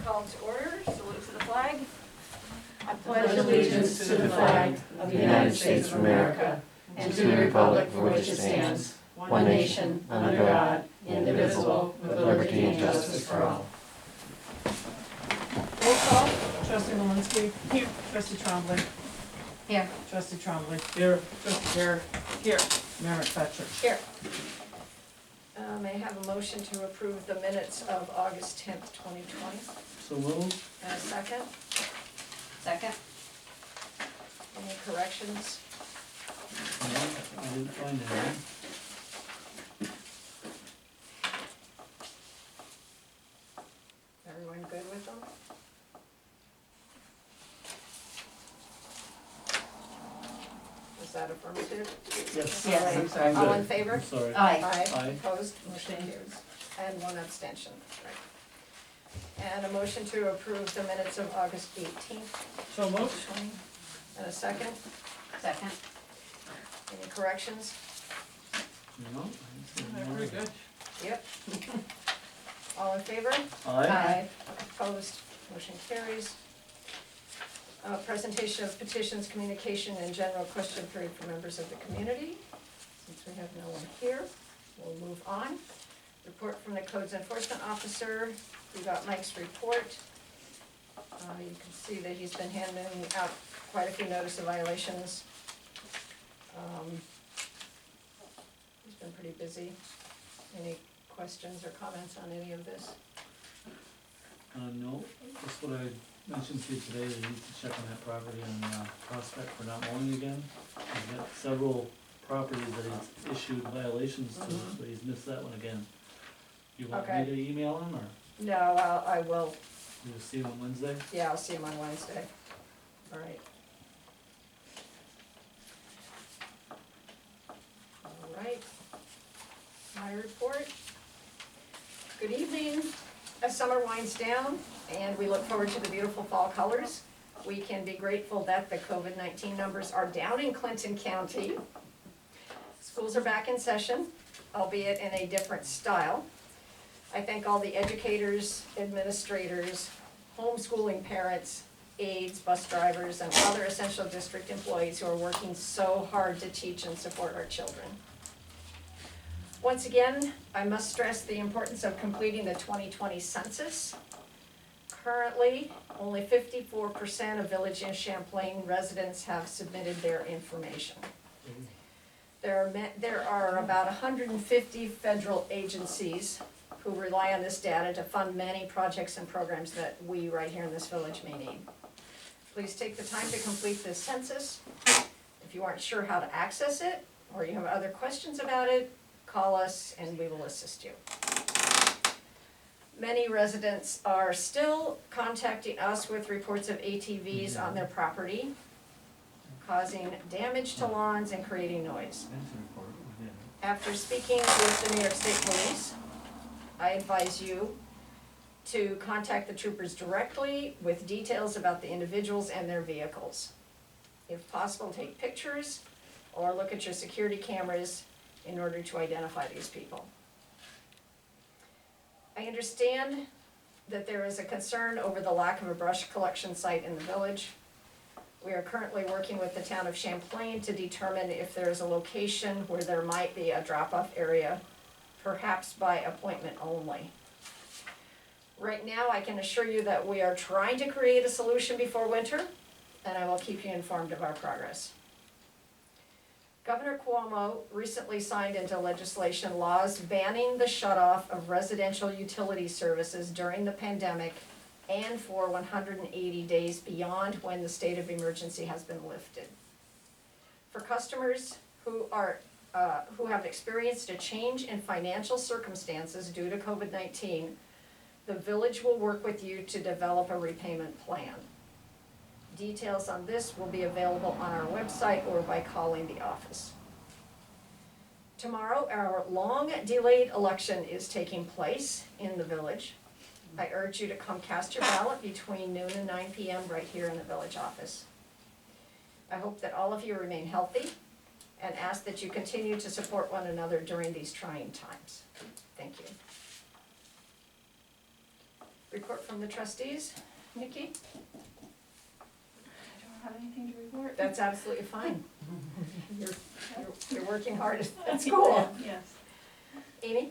called to order. Salute to the flag. I pledge allegiance to the flag of the United States of America and to the republic for which it stands, one nation, under God, indivisible, with liberty and justice for all. Roll call. Trustee Malinsky. Here. Trustee Champlain. Here. Trustee Champlain. Here. Trustee Garrett. Here. Mayor McFetrich. Here. May I have a motion to approve the minutes of August 10th, 2020? So moved. And a second? Second. Any corrections? No, I didn't find any. Everyone good with them? Is that affirmative? Yes. Yes. I'm All good. in favor? I'm sorry. Aye. Aye. Opposed? Motion carries. And one abstention. Right. And a motion to approve the minutes of August 18th, So moved. 2020. And a second? Second. Any corrections? No, I didn't see any. Very good. Yep. All in favor? Aye. Opposed? Motion carries. Presentation of petitions, communication, and general question period for members of the community. Since we have no one here, we'll move on. Report from the Codes Enforcement Officer. We got Mike's report. You can see that he's been handing out quite a few notice of violations. He's been pretty busy. Any questions or comments on any of this? No, just what I mentioned to you today, they need to check on that property on Prospect for not mowing again. He's got several properties that he's issued violations to, so he's missed that one again. You want me Okay. to email him, or No, I will. you will see him on Wednesday? Yeah, I'll see him on Wednesday. All right. All right. My report. Good evening. As summer winds down and we look forward to the beautiful fall colors, we can be grateful that the COVID-19 numbers are down in Clinton County. Schools are back in session, albeit in a different style. I thank all the educators, administrators, homeschooling parents, aides, bus drivers, and other essential district employees who are working so hard to teach and support our children. Once again, I must stress the importance of completing the 2020 census. Currently, only 54% of Village and Champlain residents have submitted their information. There are about 150 federal agencies who rely on this data to fund many projects and programs that we right here in this village may need. Please take the time to complete this census. If you aren't sure how to access it, or you have other questions about it, call us and we will assist you. Many residents are still contacting us with reports of ATVs on their property, causing damage to lawns and creating noise. That's a report, we did. After speaking with the New York State Police, I advise you to contact the troopers directly with details about the individuals and their vehicles. If possible, take pictures or look at your security cameras in order to identify these people. I understand that there is a concern over the lack of a brush collection site in the village. We are currently working with the town of Champlain to determine if there is a location where there might be a drop-off area, perhaps by appointment only. Right now, I can assure you that we are trying to create a solution before winter, and I will keep you informed of our progress. Governor Cuomo recently signed into legislation laws banning the shutoff of residential utility services during the pandemic and for 180 days beyond when the state of emergency has been lifted. For customers who have experienced a change in financial circumstances due to COVID-19, the village will work with you to develop a repayment plan. Details on this will be available on our website or by calling the office. Tomorrow, our long-delayed election is taking place in the village. I urge you to come cast your ballot between noon and 9 p.m. right here in the village office. I hope that all of you remain healthy and ask that you continue to support one another during these trying times. Thank you. report from the trustees. Nikki? I don't have anything to report. That's absolutely fine. You're working hard at school. Yes. Amy?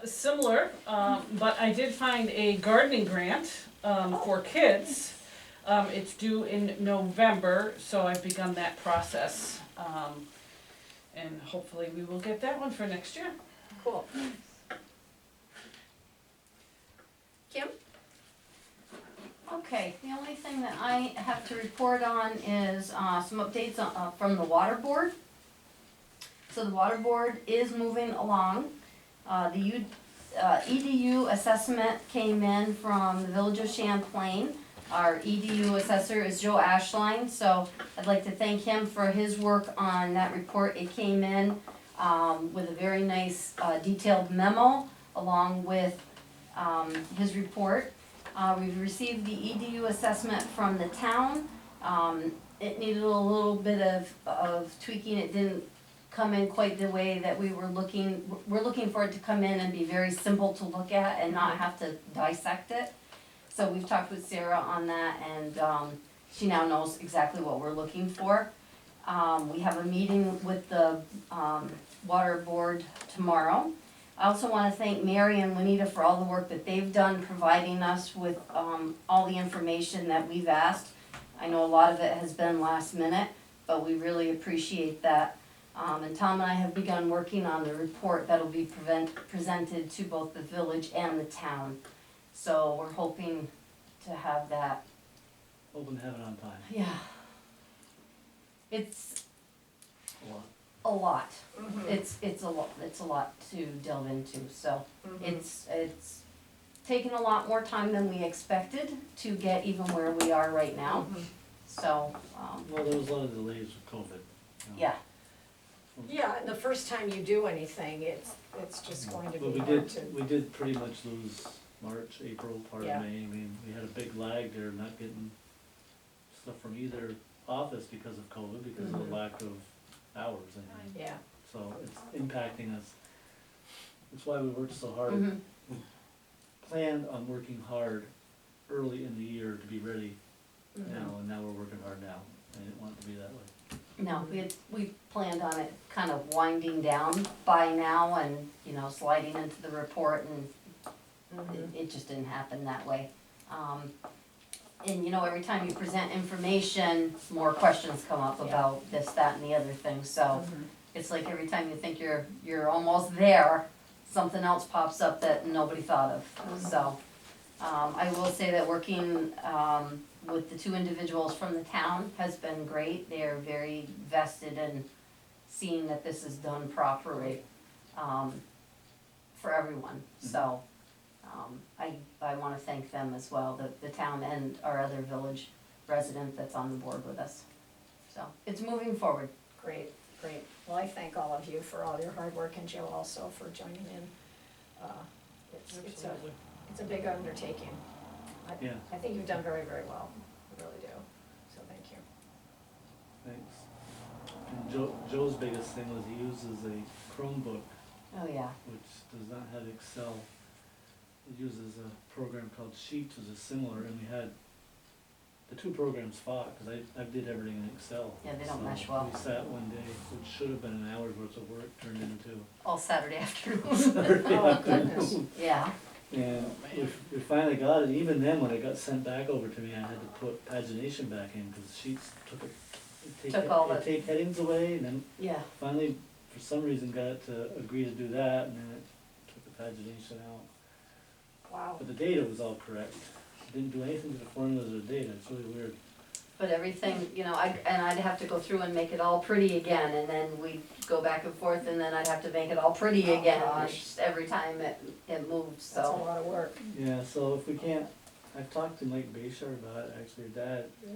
Similar, but I did find a gardening grant, for kids. It's due in November, so I've begun that process. And hopefully we will get that one for next year. Cool. Kim? Okay, the only thing that I have to report on is, some updates from the water board. So the water board is moving along. The EDU assessment came in from the village of Champlain. Our EDU assessor is Joe Ashline, so I'd like to thank him for his work on that report. It came in, with a very nice, detailed memo along with, his report. We've received the EDU assessment from the town. It needed a little bit of tweaking. It didn't come in quite the way that we were looking. We're looking for it to come in and be very simple to look at and not have to dissect it. So we've talked with Sarah on that, and she now knows exactly what we're looking for. We have a meeting with the water board tomorrow. I also wanna thank Mary and Juanita for all the work that they've done, providing us with all the information that we've asked. I know a lot of it has been last minute, but we really appreciate that. And Tom and I have begun working on the report that'll be presented to both the village and the town. So we're hoping to have that, Hoping to have it on time. yeah. It's A lot. a lot. Mhm. It's a lot to delve into, so Mhm. it's taken a lot more time than we expected to get even where we are right now, Mhm. so, Well, there was a lot of delays with COVID. You know. yeah. Yeah, and the first time you do anything, it's just going to But be we hard did, to. we did pretty much lose March, April, part of Yeah. May. I mean, we had a big lag there, not getting stuff from either office because of COVID, because of Mhm. the lack of hours, I mean. Yeah, So it's impacting us. That's why we worked so hard. Mhm. We planned on working hard early in the year to be ready Mhm. now, and now we're working hard now. I didn't want it to be that way. No, we planned on it kind of winding down by now and, sliding into the report, and Mhm. it just didn't happen that way. And every time you present information, more questions come up Yeah. about this, that, and the other thing, so Mhm. it's like every time you think you're almost there, something else pops up that nobody thought of, so. I will say that working, with the two individuals from the town has been great. They are very vested in seeing that this is done properly, for everyone, so. I wanna thank them as well, the town and our other village resident that's on the board with us. So, it's moving forward. Great, great. Well, I thank all of you for all your hard work, and Jill also for joining in. It's a big undertaking. Yeah. I think you've done very, very well, I really do, so thank you. Thanks. And Joe's biggest thing was he uses a Chromebook, Oh, yeah. which does not have Excel. It uses a program called Sheets, which is similar, and we had, the two programs fought, cause I did everything in Excel. Yeah, they don't So mesh well. We sat one day, which should have been an hour's worth of work, turned into All Saturday afternoon. Saturday Oh, afternoon. goodness. Yeah, And we finally got it, even then, when it got sent back over to me, I had to put pagination back in, cause Sheets took it. Took all It the- take headings away, and then yeah. finally, for some reason, got it to agree to do that, and then it took the pagination out. Wow. But the data was all correct. It didn't do anything to the formulas or the data, it's really weird. But everything, I'd have to go through and make it all pretty again, and then we'd go back and forth, and then I'd have to make it all pretty Oh, again, gosh. just every time it moved, That's a so. lot of work. Yeah, so if we can't, I've talked to Mike Bayshore about it, actually, Dad, Yeah.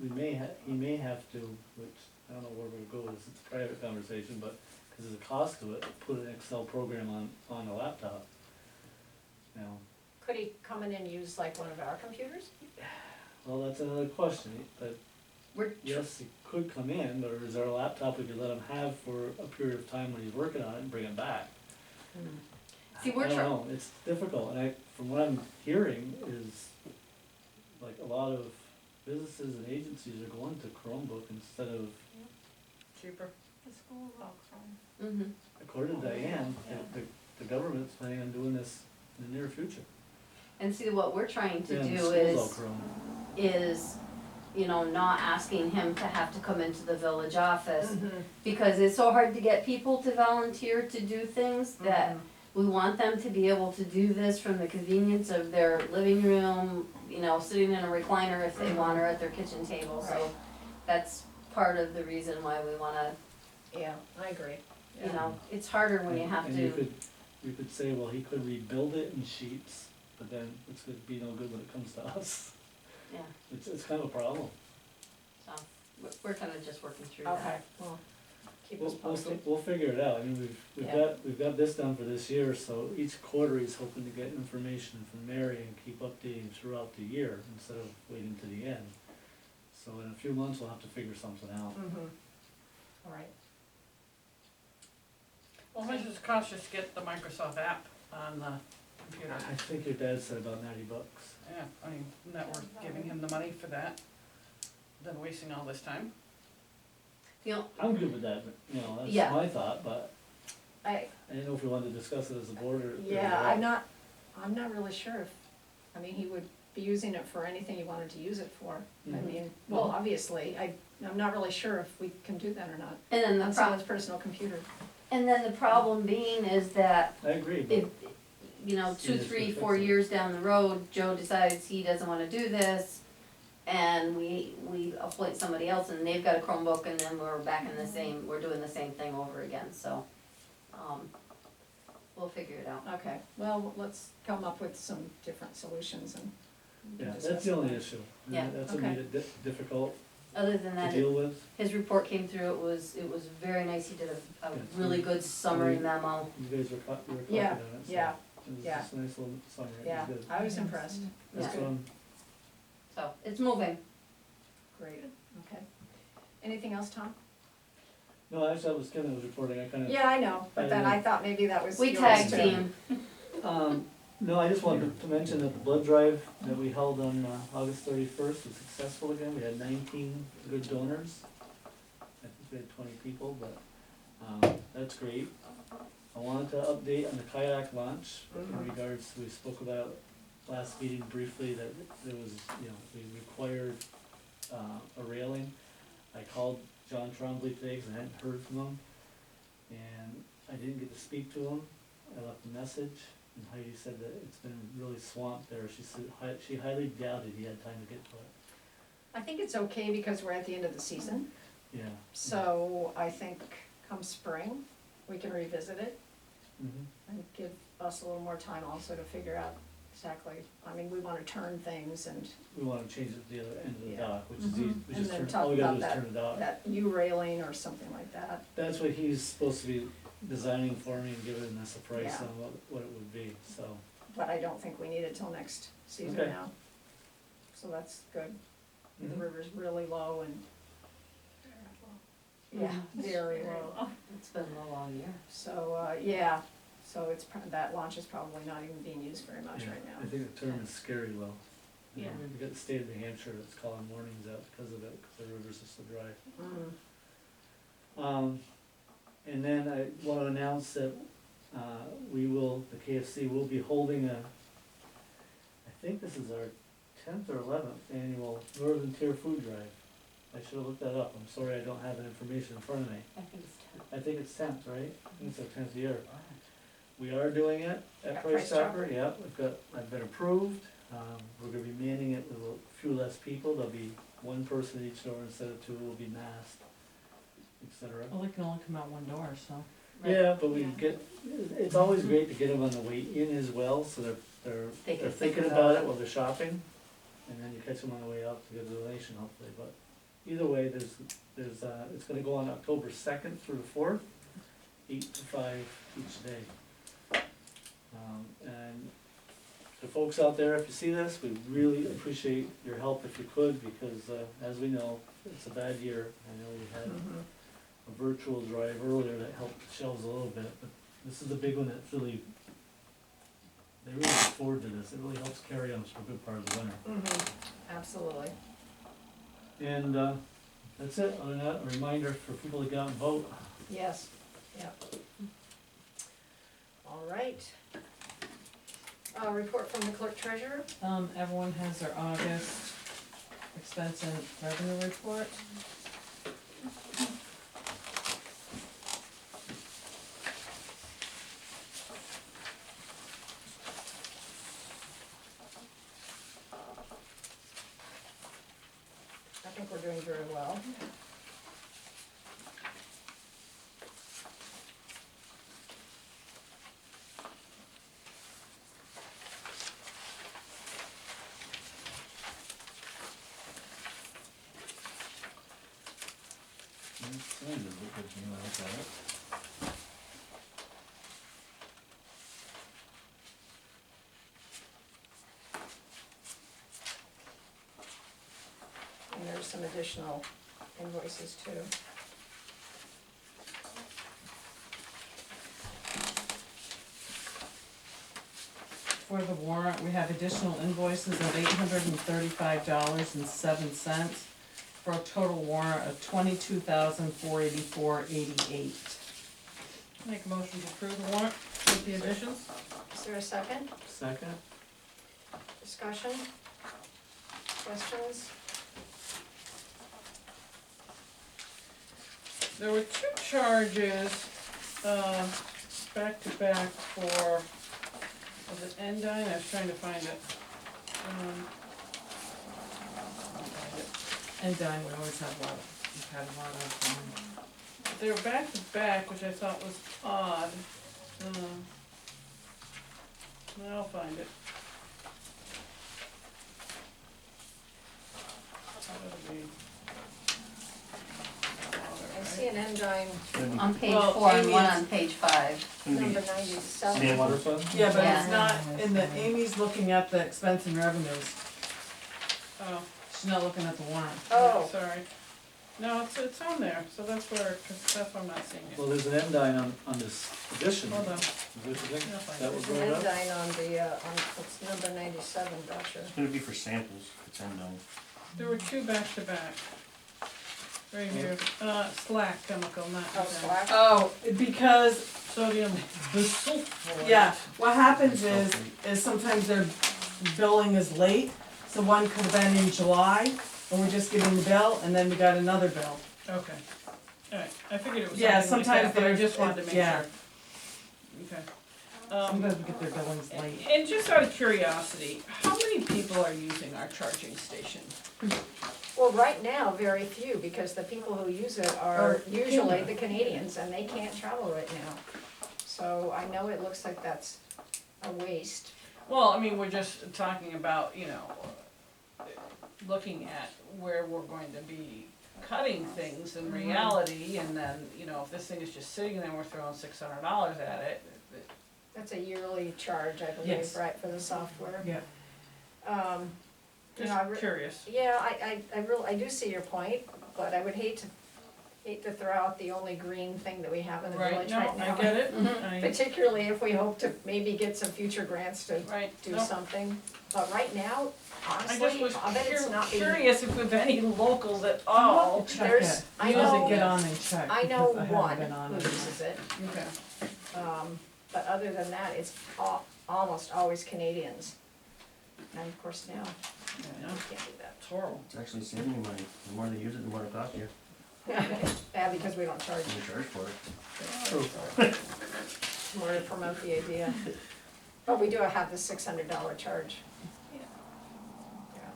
he may have to, which, I don't know where we're gonna go with this, it's a private conversation, but, cause there's a cost to it, put an Excel program on a laptop. Now, Could he come in and use like one of our computers? well, that's another question, but We're, yes, he could come in, or is there a laptop we could let him have for a period of time when he's working on it and bring it back? See, I we're don't trying, know, it's difficult, and from what I'm hearing is, like, a lot of businesses and agencies are going to Chromebook instead of, Cheaper. mhm. according to Diane, the government's planning on doing this in the near future. And see, what we're trying to Yeah, and the do school's all is, Chrome. not asking him to have to come into the village office. Mhm. Because it's so hard to get people to volunteer to do things that Mhm. we want them to be able to do this from the convenience of their living room, sitting in a recliner if they want, or at their kitchen table, so Right. that's part of the reason why we wanna, Yeah, I agree. it's harder when you have And to, you could say, well, he could rebuild it in sheets, but then it's gonna be no good when it comes to us. yeah, It's kind of a problem. so, we're kinda just working through Okay, that. well, keep us posted. We'll figure it out, I mean, Yeah. we've got this done for this year, so each quarter he's hoping to get information from Mary and keep updating throughout the year, instead of waiting to the end. So in a few months, we'll have to figure something out. Mhm. All right. Well, how much does it cost just to get the Microsoft app on the computer? I think your dad said about $90. Yeah, I mean, isn't that worth giving him the money for that, than wasting all this time? I'm good with that, but, that's Yeah. my thought, but I, I didn't know if we wanted to discuss it as a board or. yeah, I'm not really sure if, I mean, he would be using it for anything he wanted to use it for. I Mhm. mean, well, obviously, I'm not really sure if we can do that or not, And then on someone's personal computer. the problem being is that I agree, but. if, 2, Yes, 3, we 4 fix it. years down the road, Joe decides he doesn't wanna do this, and we appoint somebody else, and they've got a Chromebook, and then we're back in we're doing the same thing over again, so, we'll figure it out. Okay, well, let's come up with some different solutions and. Yeah, discuss that's the only that. issue. Yeah. That's what Okay. made it difficult Other than to that, deal with. his report came through, it was very nice, he did a Good. really good summary Mm. memo, You guys were copied Yeah, on it, so. yeah, It was yeah. just a nice little summary, it yeah, was good. I was impressed. That's Yeah. what I'm, so, it's moving. Great, okay. Anything else, Tom? no, actually, I was Ken that was reporting, I kinda. Yeah, I know, but then I I thought maybe that was We yours tag too. team, No, I just wanted to mention that the blood drive that we held on August 31st was successful again. We had 19 good donors. I think we had 20 people, but that's great. I wanted to update on the kayak launch in Mhm. regards, we spoke about last meeting briefly that there was, we required a railing. I called John Trombley today because I hadn't heard from him, and I didn't get to speak to him. I left a message, and Heidi said that it's been really swamped there. She said she highly doubted he had time to get to it. I think it's okay because we're at the end of the season, Yeah. so I think come spring, we can revisit it Mhm. and give us a little more time also to figure out exactly, I mean, we wanna turn things and We want to change it to the other end of the Yeah. dock, which is Mhm. easy. We And just then turn, talk all we gotta do about is turn the dock. that U railing or something like that. That's what he's supposed to be designing for me and giving us a price Yeah. on what it would be, so. But I don't think we need it till next season Okay. now. So that's good. The Mhm. river's really low and. Yeah, Mhm. very low. it's been a long year. So, yeah, so that launch is probably not even being used very much Yeah, right now. I think the term is scary low. Yeah. We got the state of New Hampshire that's calling warnings out because of it, because the rivers are so dry. Mm. And then I want to announce that the KFC will be holding I think this is our 10th or 11th annual Northern Tier Food Drive. I should have looked that up, I'm sorry I don't have that information in front of me. I think it's 10. I think it's 10th, right? I think it's our 10th year. We are doing it at At Price Price Chopper, Chopper. yeah, I've been approved. We're gonna be manning it with a few less people, there'll be one person at each door instead of two, will be masked, et cetera. Well, they can only come out one door, so. Yeah, but it's always great to get them on the way in as well, so They they're can think thinking about about it. it while they're shopping, and then you catch them on the way out to get a donation hopefully, but either way, it's gonna go on October 2nd through the 4th, 8 to 5 each day. And the folks out there, if you see this, we really appreciate your help if you could, because as we know, it's a bad year. I know we had Mhm. a virtual drive earlier that helped the shelves a little bit, but this is the big one that's really they really look forward to this, it really helps carry them for a good part of the winter. Absolutely. And, that's it, other than that, a reminder for people to get out and vote. Yes, yep. All right. Report from the clerk treasurer. Everyone has their August expense and revenue report. I think we're doing very well. Sounds good to me, I look at it. And there's some additional invoices too. For the warrant, we have additional invoices of $835.07 for a total warrant of $22,484.88. Make a motion to approve the warrant with the additions. Is there a second? Second? Discussion? Questions? There were two charges, back to back for, was it Endine? I was trying to find it. Endine, we always have one, we've had one of them. They were back to back, which I thought was odd. I'll find it. How would it be? I see an Endine On page Well, 4 and Amy one is- on page 5. number 97. Sand water fund? Yeah, but Yeah. it's not, in the, Amy's looking at the expense and revenues. Oh, she's not looking at the warrant. Oh. Sorry. No, it's on there, so that's where, cause that's why I'm not seeing it. Well, there's an endine on this edition. Hold on. Is that what you think? I'll find That it. was There's an right up? Endine on the, it's number 97 voucher. It's gonna be for samples, it's unknown. There were two back to back. Right here, Slack chemical, not. Oh, Slack? Oh, because, Sodium bisulfite. yeah, what happens is sometimes their billing is late, so one could have been in July, and we're just getting the bill, and then we got another bill. Okay, alright, I figured it was Yeah, something like sometimes that, but I there's- just wanted to make sure. yeah. Okay. Sometimes we get their billings late. And just out of curiosity, how many people are using our charging station? Well, right now, very few, because the people who use it are usually the Canadians, and they can't travel right now. So I know it looks like that's a waste. Well, I mean, we're just talking about, looking at where we're going to be cutting things in reality, and then, if this thing is just sitting there and we're throwing $600 at it. That's a yearly charge, I believe, Yes. right, for the software. Yeah. You know, I Just curious. Yeah, I do see your point, but I would hate to throw out the only green thing that we have in the Right, village no, right now. I get it. Particularly if we hope to maybe get some future grants to Right, do no, something. But right now, I just honestly, was I bet it's not being. curious if we have any locals at all. Check there's- it. I Doesn't know- get on and check, I know because I one haven't been on who it. uses it, Okay. but other than that, it's almost always Canadians. And of course now, Yeah, you can't do that. it's horrible. It's actually saving you money, the more they use it, the more it costs you, Yeah, because we don't charge, you charge for it. more to promote the idea. But we do have the $600 charge. Yeah. Yeah.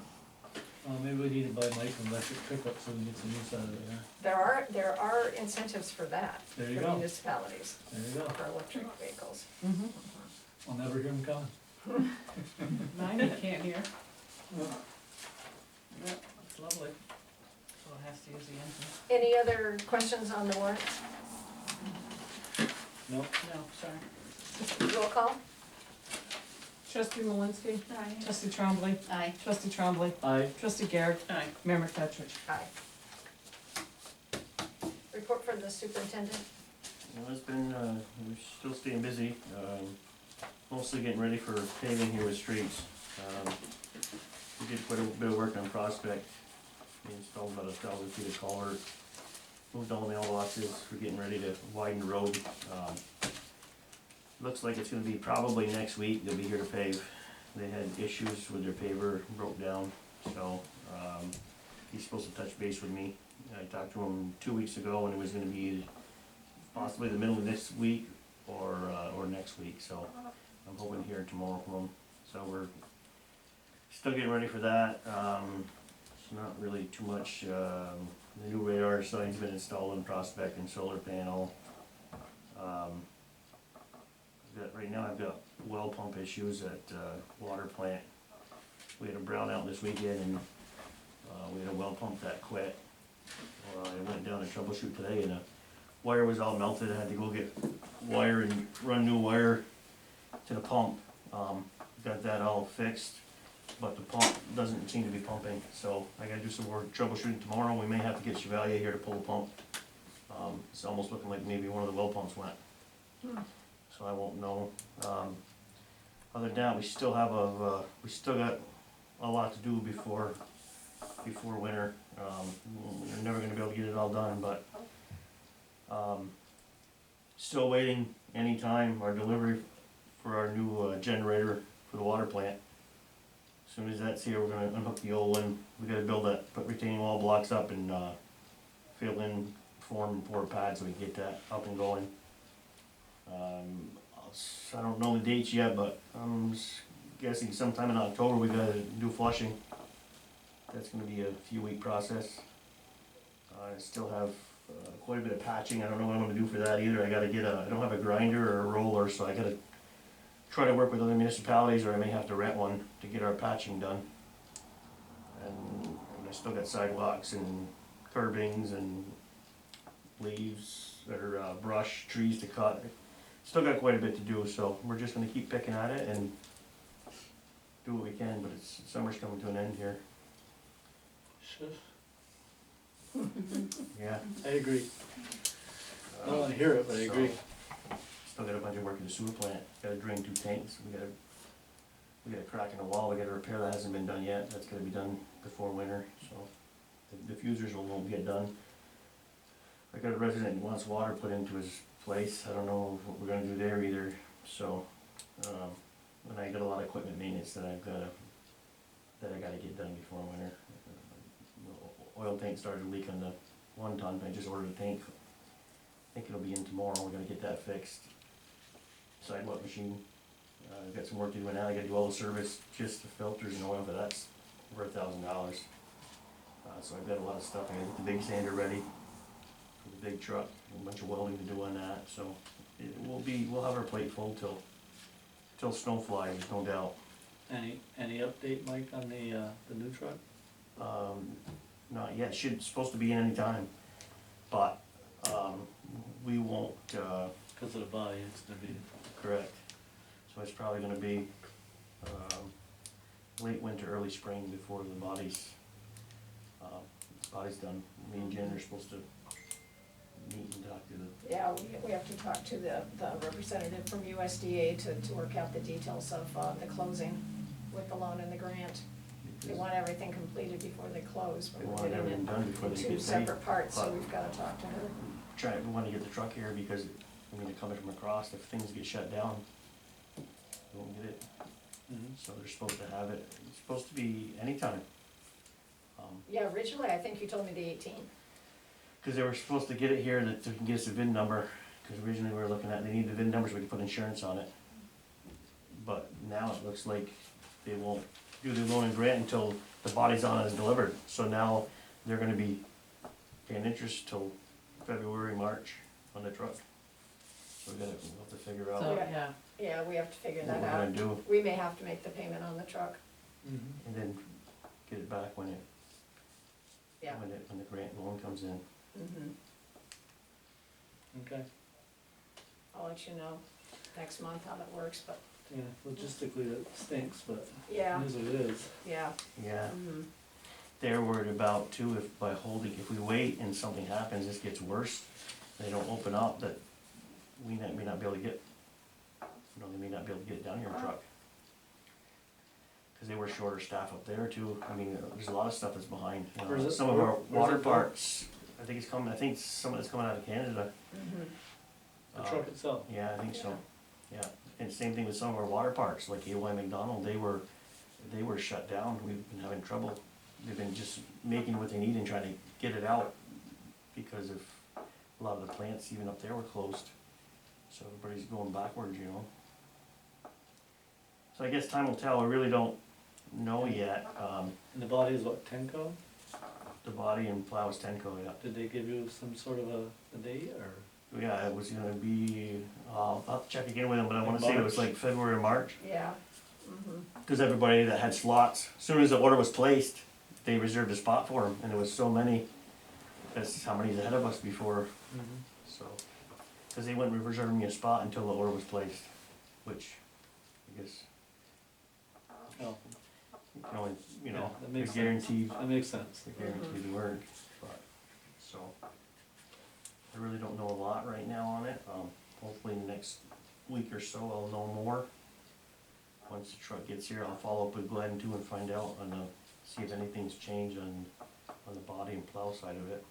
Maybe we need to buy Mike an electric pickup so we can get some use out of it, There are incentives for that, There for you go. municipalities, There you go. for electric vehicles. Mhm. I'll never hear him coming. Mine you can't hear. Yep, it's lovely. So it has to use the engine. Any other questions on the warrant? Nope. No, sorry. Roll call? Trustee Malinsky. Aye. Trustee Trombley. Aye. Trustee Trombley. Aye. Trustee Garrett. Aye. Mayor McFetrich. Aye. Report from the superintendent? Well, it's been, we're still staying busy, mostly getting ready for paving here with streets. We did quite a bit of work on Prospect. We installed about 1,000 feet of culvert, moved all the mailboxes, we're getting ready to widen the road. Looks like it's gonna be probably next week, they'll be here to pave. They had issues with their paver, broke down, so, he's supposed to touch base with me. I talked to him 2 weeks ago, and it was gonna be possibly the middle of this week or next week, so I'm hoping to hear tomorrow from him. So we're still getting ready for that. It's not really too much. The new radar sign's been installed in Prospect and solar panel. Right now I've got well pump issues at water plant. We had a brownout this weekend, and we had a well pump that quit. I went down to troubleshoot today, and the wire was all melted. I had to go get wire and run new wire to the pump. Got that all fixed, but the pump doesn't seem to be pumping, so I gotta do some more troubleshooting tomorrow. We may have to get Chevalier here to pull the pump. It's almost looking like maybe one of the well pumps went. So I won't know. Other than that, we still got a lot to do before winter. We're never gonna be able to get it all done, but still waiting anytime our delivery for our new generator for the water plant. As soon as that's here, we're gonna unhook the old one. We gotta build that, put retaining wall blocks up and fill in, form and pour pads so we can get that up and going. I don't know the dates yet, but I'm guessing sometime in October we gotta do flushing. That's gonna be a few week process. I still have quite a bit of patching. I don't know what I'm gonna do for that either. I don't have a grinder or a roller, so I gotta try to work with other municipalities, or I may have to rent one to get our patching done. And I still got sidewalks and curbings and leaves or brush, trees to cut. Still got quite a bit to do, so we're just gonna keep picking at it and do what we can, but summer's coming to an end here. Sure. Yeah. I agree. I don't wanna hear it, but I agree. Still got a bunch of work in the sewer plant. Gotta drain 2 tanks. We got a crack in the wall. We got a repair that hasn't been done yet. That's gonna be done before winter, so the diffusers won't get done. I got a resident who wants water put into his place. I don't know what we're gonna do there either, so, and I got a lot of equipment maintenance that I gotta get done before winter. Oil tank started leaking the 1 ton. I just ordered a tank. I think it'll be in tomorrow. We're gonna get that fixed. Sidewalk machine, got some work to do on that. I gotta do all the service, just the filters and oil, but that's over $1,000. So I've got a lot of stuff. I gotta get the big sander ready for the big truck, a bunch of welding to do on that, so we'll have our plate full till snow flies, there's no doubt. Any update, Mike, on the new truck? Not yet, supposed to be in any time, but, we won't, Cause of the body, it's gonna be. correct. So it's probably gonna be, late winter, early spring before the body's done. Me and Jen are supposed to meet and talk to the, Yeah, we have to talk to the representative from USDA to work out the details of the closing with the loan and the grant. They want everything completed before they close, but they we're want getting everything it done before in they 2 get paid. separate parts, so But- we've gotta talk to her. We wanna get the truck here because, they're coming from across, if things get shut down, we won't get it. So they're supposed to have it, it's supposed to be anytime. Yeah, originally, I think you told me the 18th. Cause they were supposed to get it here that they can get us a VIN number, cause originally we were looking at, they need the VIN number so we can put insurance on it. But now it looks like they won't do the loan and grant until the body's on and is delivered. So now they're gonna be paying interest till February, March on the truck. So we'll have to figure out So, what yeah, Yeah, we have to figure we're that gonna out. do, We may have to make the payment on the truck. Mm-hmm. and then get it back when Yeah. when the grant loan comes in. Okay, I'll let you know next month how that works, but, yeah, logistically that stinks, but yeah, it is what it is. yeah. Yeah. Mhm. They're worried about too, if we wait and something happens, this gets worse, they don't open up, that we may not be able to get you know, they may not be able to get it down here in truck. Cause they were shorter staff up there too, I mean, there's a lot of stuff that's behind, you know. Where's it- Some of our where's water it going? parks, I think some of it's coming out of Canada. The truck itself. Yeah, I think so, yeah, and same thing with some of our water parks, like AY McDonald, they were shut down, we've been having trouble. They've been just making what they need and trying to get it out, because of a lot of the plants even up there were closed. So everybody's going backwards, you know. So I guess time will tell, we really don't know yet, And the body is what, Tenco? the body and plow is Tenco, yeah. Did they give you some sort of a date, or? Yeah, it was gonna be, I'll have to check again with them, but I wanna say it was March. like February or March. Yeah. Cause everybody that had slots, as soon as the order was placed, they reserved a spot for them, and there was so many, that's how many's ahead of us before, so. Cause they wouldn't reserve me a spot until the order was placed, which, I guess, Oh, you can only, you know, Yeah, that the makes sense. guarantee, that makes sense. the guaranteed word, but, so. I really don't know a lot right now on it, hopefully in the next week or so I'll know more. Once the truck gets here, I'll follow up with Glenn too and find out and, see if anything's changed on the body and plow side of it.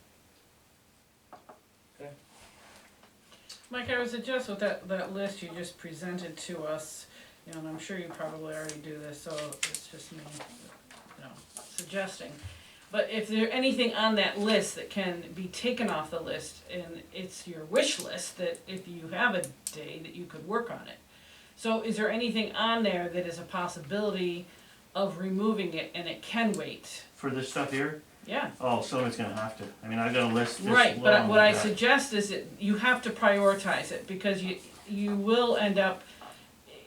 Mike, I would suggest with that list you just presented to us, you know, and I'm sure you probably already do this, so it's just me, you know, suggesting. But if there's anything on that list that can be taken off the list, and it's your wish list, that if you have a day that you could work on it. So is there anything on there that is a possibility of removing it and it can wait? For this stuff here, Yeah. oh, some of it's gonna have to, I mean, I got a list this Right, but long what I that- suggest is that you have to prioritize it, because you will end up,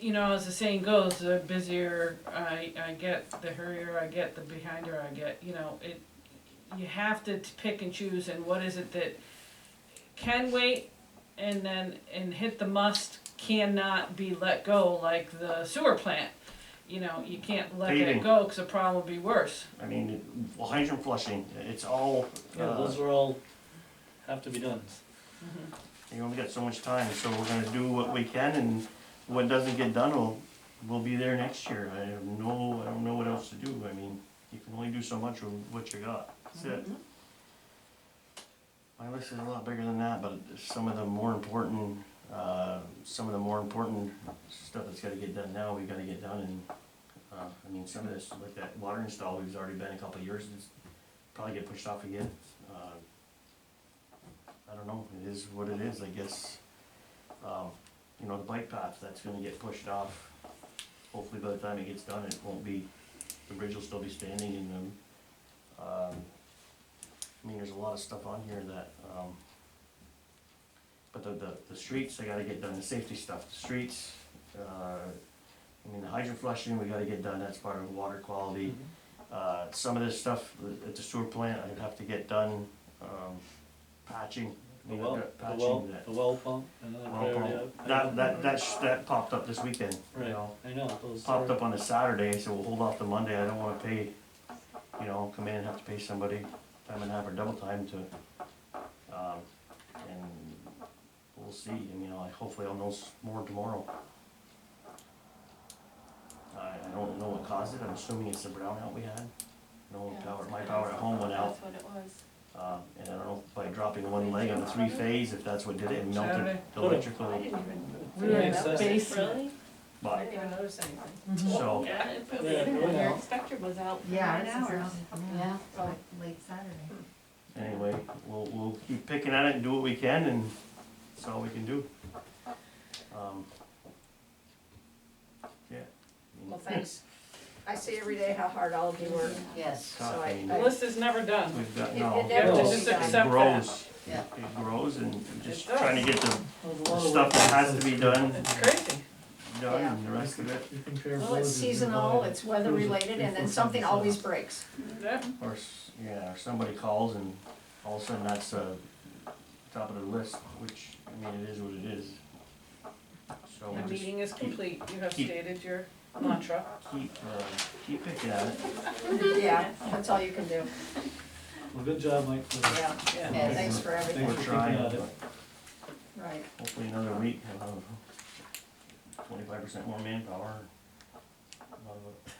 you know, as the saying goes, the busier I get, the hurrier I get, the behinder I get, you know, you have to pick and choose, and what is it that can wait, and hit the must, cannot be let go, like the sewer plant. You know, you can't let Paving. it go, cause the problem will be worse. I mean, well, hydrant flushing, it's all, Yeah, those are all, have to be done. you only got so much time, so we're gonna do what we can, and what doesn't get done will be there next year. I don't know what else to do, I mean, you can only do so much with what you got, that's it. My list is a lot bigger than that, but some of the more important stuff that's gotta get done now, we gotta get done, and, I mean, some of this, like that water install, we've already been a couple of years, it's probably get pushed off again. I don't know, it is what it is, I guess. You know, the bike path, that's gonna get pushed off. Hopefully by the time it gets done, it won't be, the bridge will still be standing, and, I mean, there's a lot of stuff on here that, but the streets, they gotta get done, the safety stuff, the streets, I mean, the hydrant flushing, we gotta get done, that's part of water quality. Some of this stuff at the sewer plant, I'd have to get done, patching. The You well, know, the patching well, that the well pump, and then well pump. That popped up this weekend, you Right, know, I know, those popped are, up on a Saturday, so we'll hold off to Monday, I don't wanna pay, you know, come in and have to pay somebody time and a half or double time to, and we'll see, I mean, hopefully I'll know more tomorrow. I don't know what caused it, I'm assuming it's the brownout we had, my power at home went out. That's what it was. And I don't know if by dropping one leg on the three-phase, if that's what did it, and melted Saturday. the electrical, I didn't even, We were in Makes the sense. basement. Really? I but, didn't even notice anything. so, Yeah, it put Yeah, me in, yeah. your inspector was out for Yeah, 9 this is hours. out, Yeah. like late Saturday. anyway, we'll keep picking at it and do what we can, and that's all we can do. Yeah. Well, thanks. I see every day how hard all of you work. Yes. So I- The list is never done. We've got, It- no, it never You have to will just be done. accept it grows, Yeah. it grows, and just It does. trying to get the there's a lot the of stuff work that has on to be this. done, It's crazy. done, Yeah. and the rest of it, You compare Well, it's villages seasonal, nearby, it's weather related, and then something always breaks. Yeah. or, or somebody calls and all of a sudden that's, top of the list, which, I mean, it is what it is. So The we just meeting is complete, you have keep- stated your mantra. keep picking at it. Yeah, that's all you can do. Well, good job, Mike, for Yeah, Yeah. yeah, thanks for Thanks everything. for We're trying, thinking of it. but Right. hopefully another week, 25% more manpower.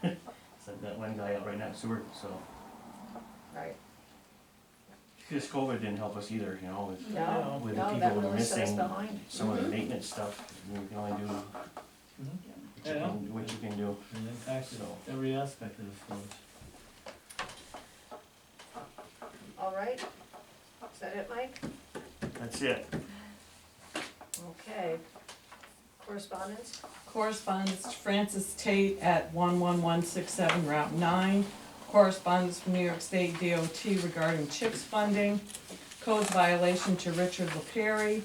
Sent that one guy out right now, sewer, so. Right. Because COVID didn't help us either, you know, with, No, with the no, people that who were really set us missing, behind. some of the Mhm. maintenance stuff, you can only do what Yeah. what you can do. And impacted So. every aspect of the village. All right, is that it, Mike? That's it. Okay. Correspondence? Correspondence to Francis Tate at 11167 Route 9. Correspondence from New York State DOT regarding CHIPS funding. Codes violation to Richard LaPerry.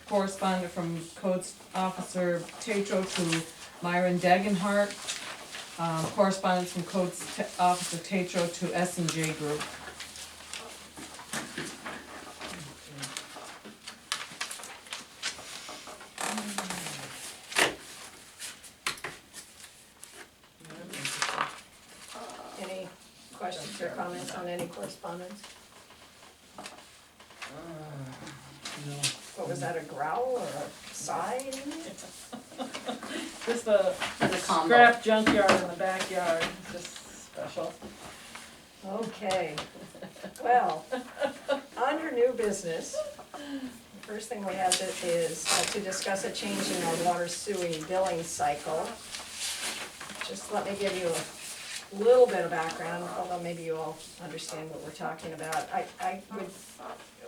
Correspondence from Codes Officer Tatro to Myron Degenhart. Correspondence from Codes Officer Tatro to S&J Group. Any questions or comments on any correspondence? No. What was that, a growl or a sigh? Just a As a combo. scrap junkyard in the backyard, it's just special. Okay, well, under new business, the first thing we have is to discuss a change in our water sewer billing cycle. Just let me give you a little bit of background, although maybe you all understand what we're talking about.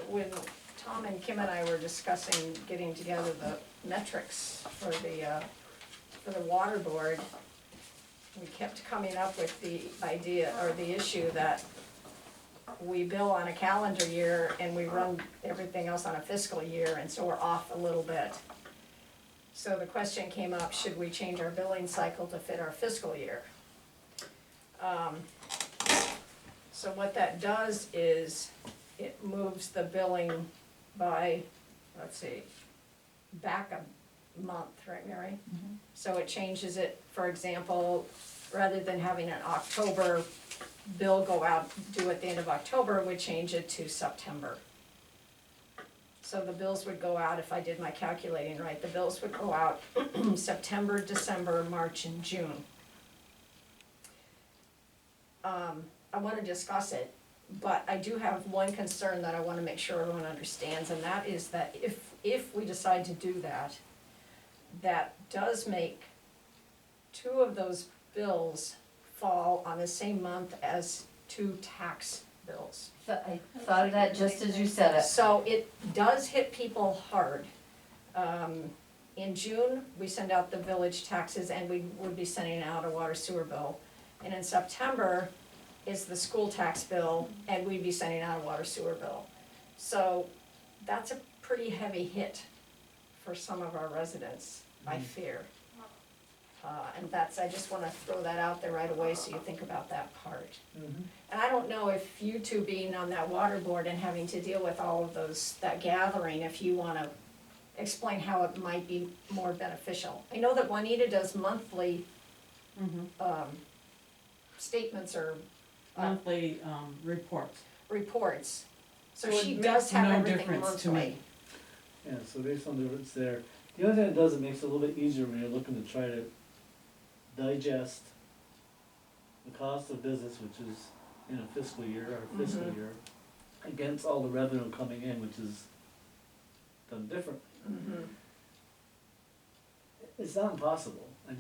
When Tom and Kim and I were discussing getting together the metrics for the water board, we kept coming up with the idea, or the issue that we bill on a calendar year and we run everything else on a fiscal year, and so we're off a little bit. So the question came up, should we change our billing cycle to fit our fiscal year? So what that does is, it moves the billing by, let's see, back a month, right, Mary? So it changes it, for example, rather than having an October bill go out due at the end of October, we change it to September. So the bills would go out, if I did my calculating right, the bills would go out September, December, March, and June. I wanna discuss it, but I do have one concern that I wanna make sure everyone understands, and that is that if we decide to do that, that does make two of those bills fall on the same month as two tax bills. I thought of that just as you said it. So it does hit people hard. In June, we send out the village taxes and we would be sending out a water sewer bill. And in September is the school tax bill and we'd be sending out a water sewer bill. So that's a pretty heavy hit for some of our residents, I fear. And I just wanna throw that out there right away so you think about that part. And I don't know if you two being on that water board and having to deal with all of that gathering, if you wanna explain how it might be more beneficial. I know that Juanita does monthly, statements or, Monthly, reports. reports. So So she it does makes have no everything difference to monthly. me. Yeah, so there's some difference there. The other thing it does, it makes it a little bit easier when you're looking to try to digest the cost of business, which is in a fiscal year, or fiscal Mhm. year, against all the revenue coming in, which is done differently. Mhm. It's not impossible, it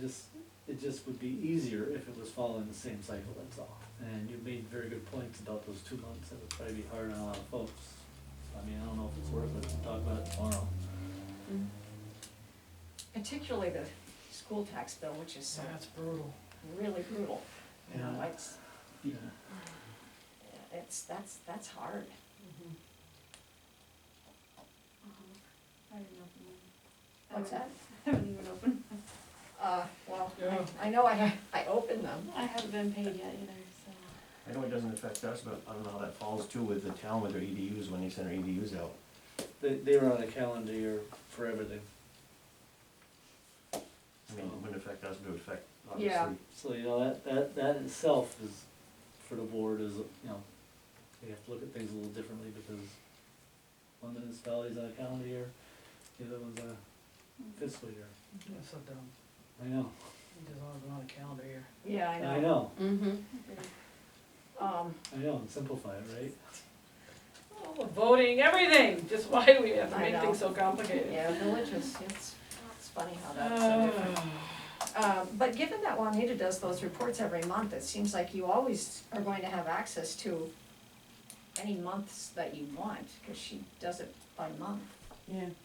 just would be easier if it was following the same cycle, that's all. And you made very good points about those 2 months, that would probably be hard on a lot of folks. I mean, I don't know if it's worth it to talk about it tomorrow. Particularly the school tax bill, which is so That's brutal. really brutal. You know, Yeah. that's hard. I didn't open mine. What's that? I haven't even opened. Well, Yeah. I know I opened them. I haven't been paid yet either, so. I know it doesn't affect us, but I don't know how that falls too with the town with their EDUs, when they send their EDUs out. They were on a calendar year for everything, I mean, it wouldn't affect us, but it would affect, Yeah. obviously. so, you know, that itself is, for the board, is, you know, you have to look at things a little differently, because one municipality's on a calendar year, the other one's on a fiscal year. That's so dumb. I know, It does all go on a calendar year. Yeah, I know, Mm-hmm. I know, and simplify it, right? Oh, voting, everything, just why do we have to I make know. things so complicated? Yeah, villages, it's funny how that's so different. But given that Juanita does those reports every month, it seems like you always are going to have access to any months that you want, cause she does it by month.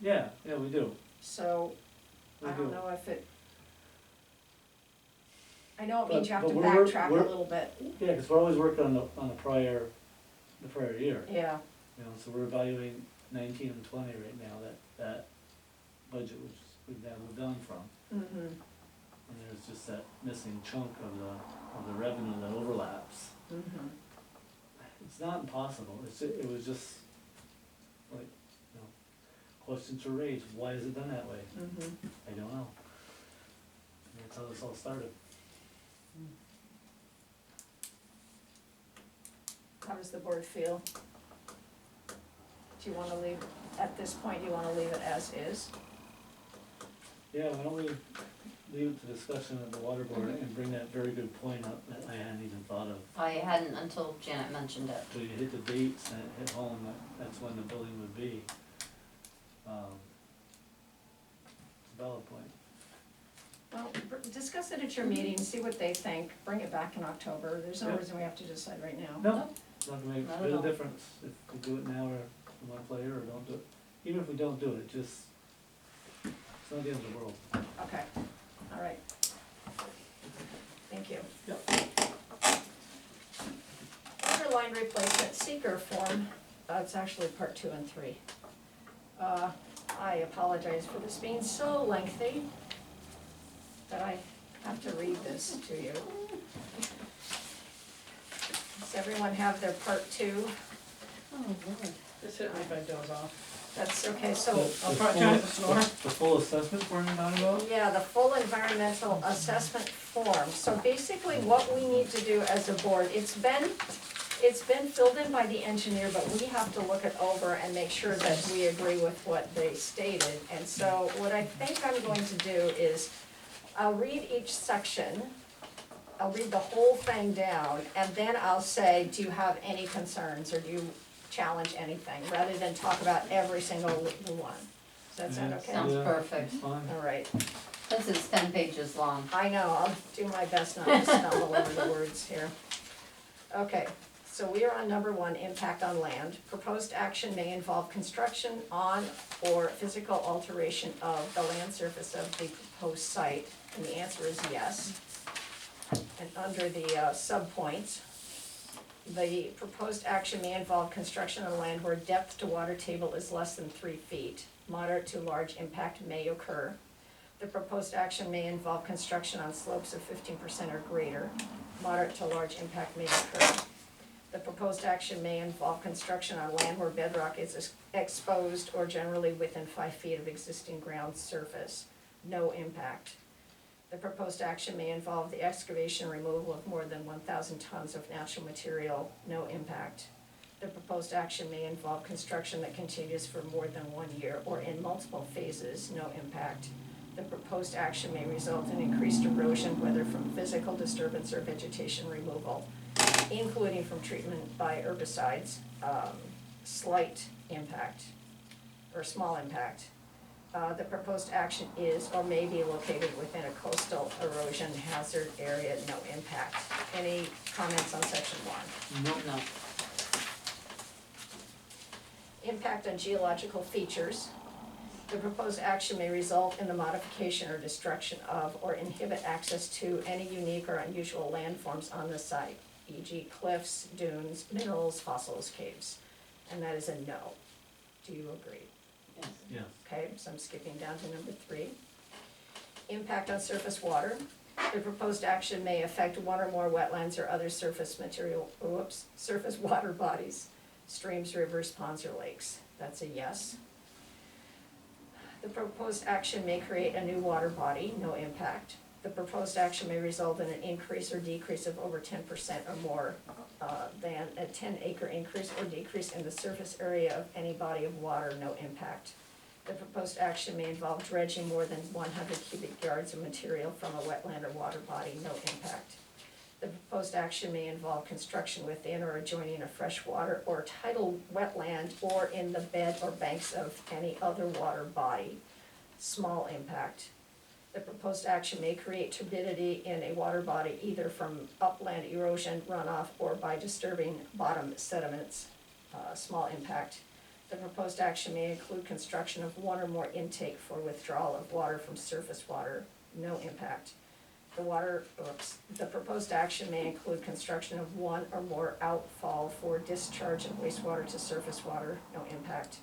Yeah. Yeah, we do, So, we I do. don't know if it. I know it means you have But to we're- backtrack a we're- little bit, Yeah, cause we're always working on the prior year, yeah, you know, so we're evaluating 19 and 20 right now, that budget which we've now moved on from. mm-hmm, And there's just that missing chunk of the revenue that overlaps. mm-hmm. It's not impossible, it was just, like, you know, questions were raised, why is it done that way? Mm-hmm. I don't know. And that's how this all started. How does the board feel? Do you wanna leave, at this point, do you wanna leave it as is? Yeah, why don't we leave it to discussion at the water board and bring that very good point up that I hadn't even thought of. I hadn't until Janet mentioned it. So you hit the dates and it hit home, that's when the building would be. It's a valid point. Well, discuss it at your meeting, see what they think, bring it back in October, there's no Yeah. reason we have to decide right now. No, it's not gonna make Not a at bit of all. difference if we do it now or a month later or don't do it. Even if we don't do it, just, it's not the end of the world. Okay, all right. Thank you. Yep. Water line replacement seeker form, it's actually part 2 and 3. I apologize for this being so lengthy that I have to read this to you. Does everyone have their part 2? Oh, Lord. Just hit me if I doze off. That's okay, so. I'll probably try to snore. The full assessment form you're talking about? Yeah, the full environmental assessment form. So basically what we need to do as a board, it's been filled in by the engineer, but we have to look it over and make sure that we agree with what they stated. And so what I think I'm going to do is, I'll read each section, I'll read the whole thing down, and then I'll say, do you have any concerns, or do you challenge anything, rather than talk about every single one. Does that sound okay? Sounds Yeah. perfect. Fine. All right. This is 10 pages long. I know, I'll do my best not to stumble over the words here. Okay, so we are on number 1, impact on land. Proposed action may involve construction on or physical alteration of the land surface of the proposed site, and the answer is yes. And under the subpoints, the proposed action may involve construction on land where depth to water table is less than 3 feet. Moderate to large impact may occur. The proposed action may involve construction on slopes of 15% or greater. Moderate to large impact may occur. The proposed action may involve construction on land where bedrock is exposed or generally within 5 feet of existing ground surface. No impact. The proposed action may involve the excavation and removal of more than 1,000 tons of natural material. No impact. The proposed action may involve construction that continues for more than 1 year or in multiple phases. No impact. The proposed action may result in increased erosion, whether from physical disturbance or vegetation removal, including from treatment by herbicides. Slight impact, or small impact. The proposed action is or may be located within a coastal erosion hazard area. No impact. Any comments on section 1? No. Impact on geological features. The proposed action may result in the modification or destruction of or inhibit access to any unique or unusual landforms on the site, e.g. cliffs, dunes, minerals, fossils, caves. And that is a no. Do you agree? Yes. Yeah. Okay, so I'm skipping down to number 3. Impact on surface water. The proposed action may affect one or more wetlands or other surface surface water bodies, streams, rivers, ponds, or lakes. That's a yes. The proposed action may create a new water body. No impact. The proposed action may result in an increase or decrease of over 10% or more than a 10-acre increase or decrease in the surface area of any body of water. No impact. The proposed action may involve dredging more than 100 cubic yards of material from a wetland or water body, no impact. The proposed action may involve construction within or adjoining a freshwater or tidal wetland or in the bed or banks of any other water body, small impact. The proposed action may create turbidity in a water body either from upland erosion, runoff, or by disturbing bottom sediments, small impact. The proposed action may include construction of one or more intake for withdrawal of water from surface water, no impact. The proposed action may include construction of one or more outfall for discharge of wastewater to surface water, no impact.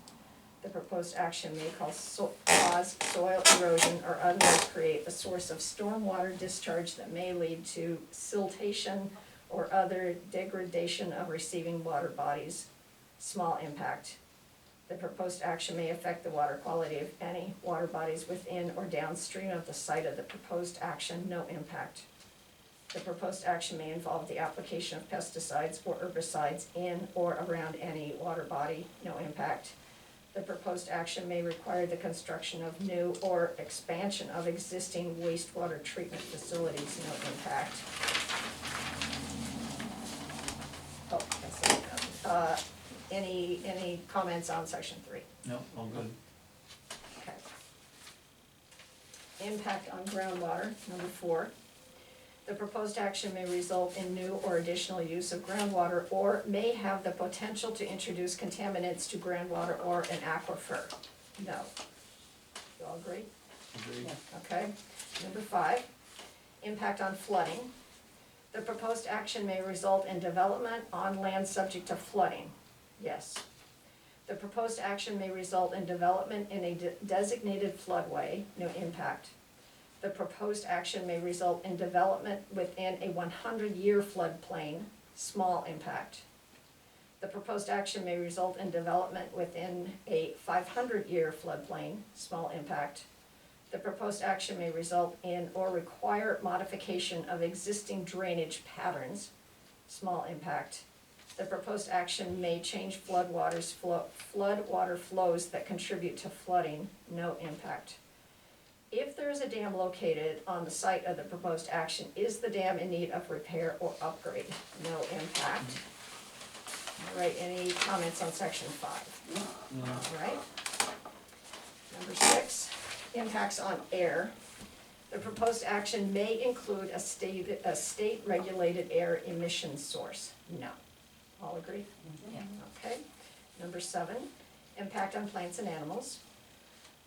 The proposed action may cause soil erosion or otherwise create a source of stormwater discharge that may lead to siltation or other degradation of receiving water bodies, small impact. The proposed action may affect the water quality of any water bodies within or downstream of the site of the proposed action, no impact. The proposed action may involve the application of pesticides or herbicides in or around any water body, no impact. The proposed action may require the construction of new or expansion of existing wastewater treatment facilities, no impact. Oh, that's it. Any comments on section 3? No, all good. Okay. Impact on groundwater, number 4. The proposed action may result in new or additional use of groundwater or may have the potential to introduce contaminants to groundwater or an aquifer. No. You all agree? Agreed. Okay. Number 5, impact on flooding. The proposed action may result in development on land subject to flooding. Yes. The proposed action may result in development in a designated floodway. No impact. The proposed action may result in development within a 100-year floodplain, small impact. The proposed action may result in development within a 500-year floodplain, small impact. The proposed action may result in or require modification of existing drainage patterns, small impact. The proposed action may change floodwater flows that contribute to flooding, no impact. If there is a dam located on the site of the proposed action, is the dam in need of repair or upgrade? No impact. All right, any comments on section 5? No. All right. Number 6, impacts on air. The proposed action may include a state-regulated air emission source. No. All agree? Yeah. Okay. Number 7, impact on plants and animals.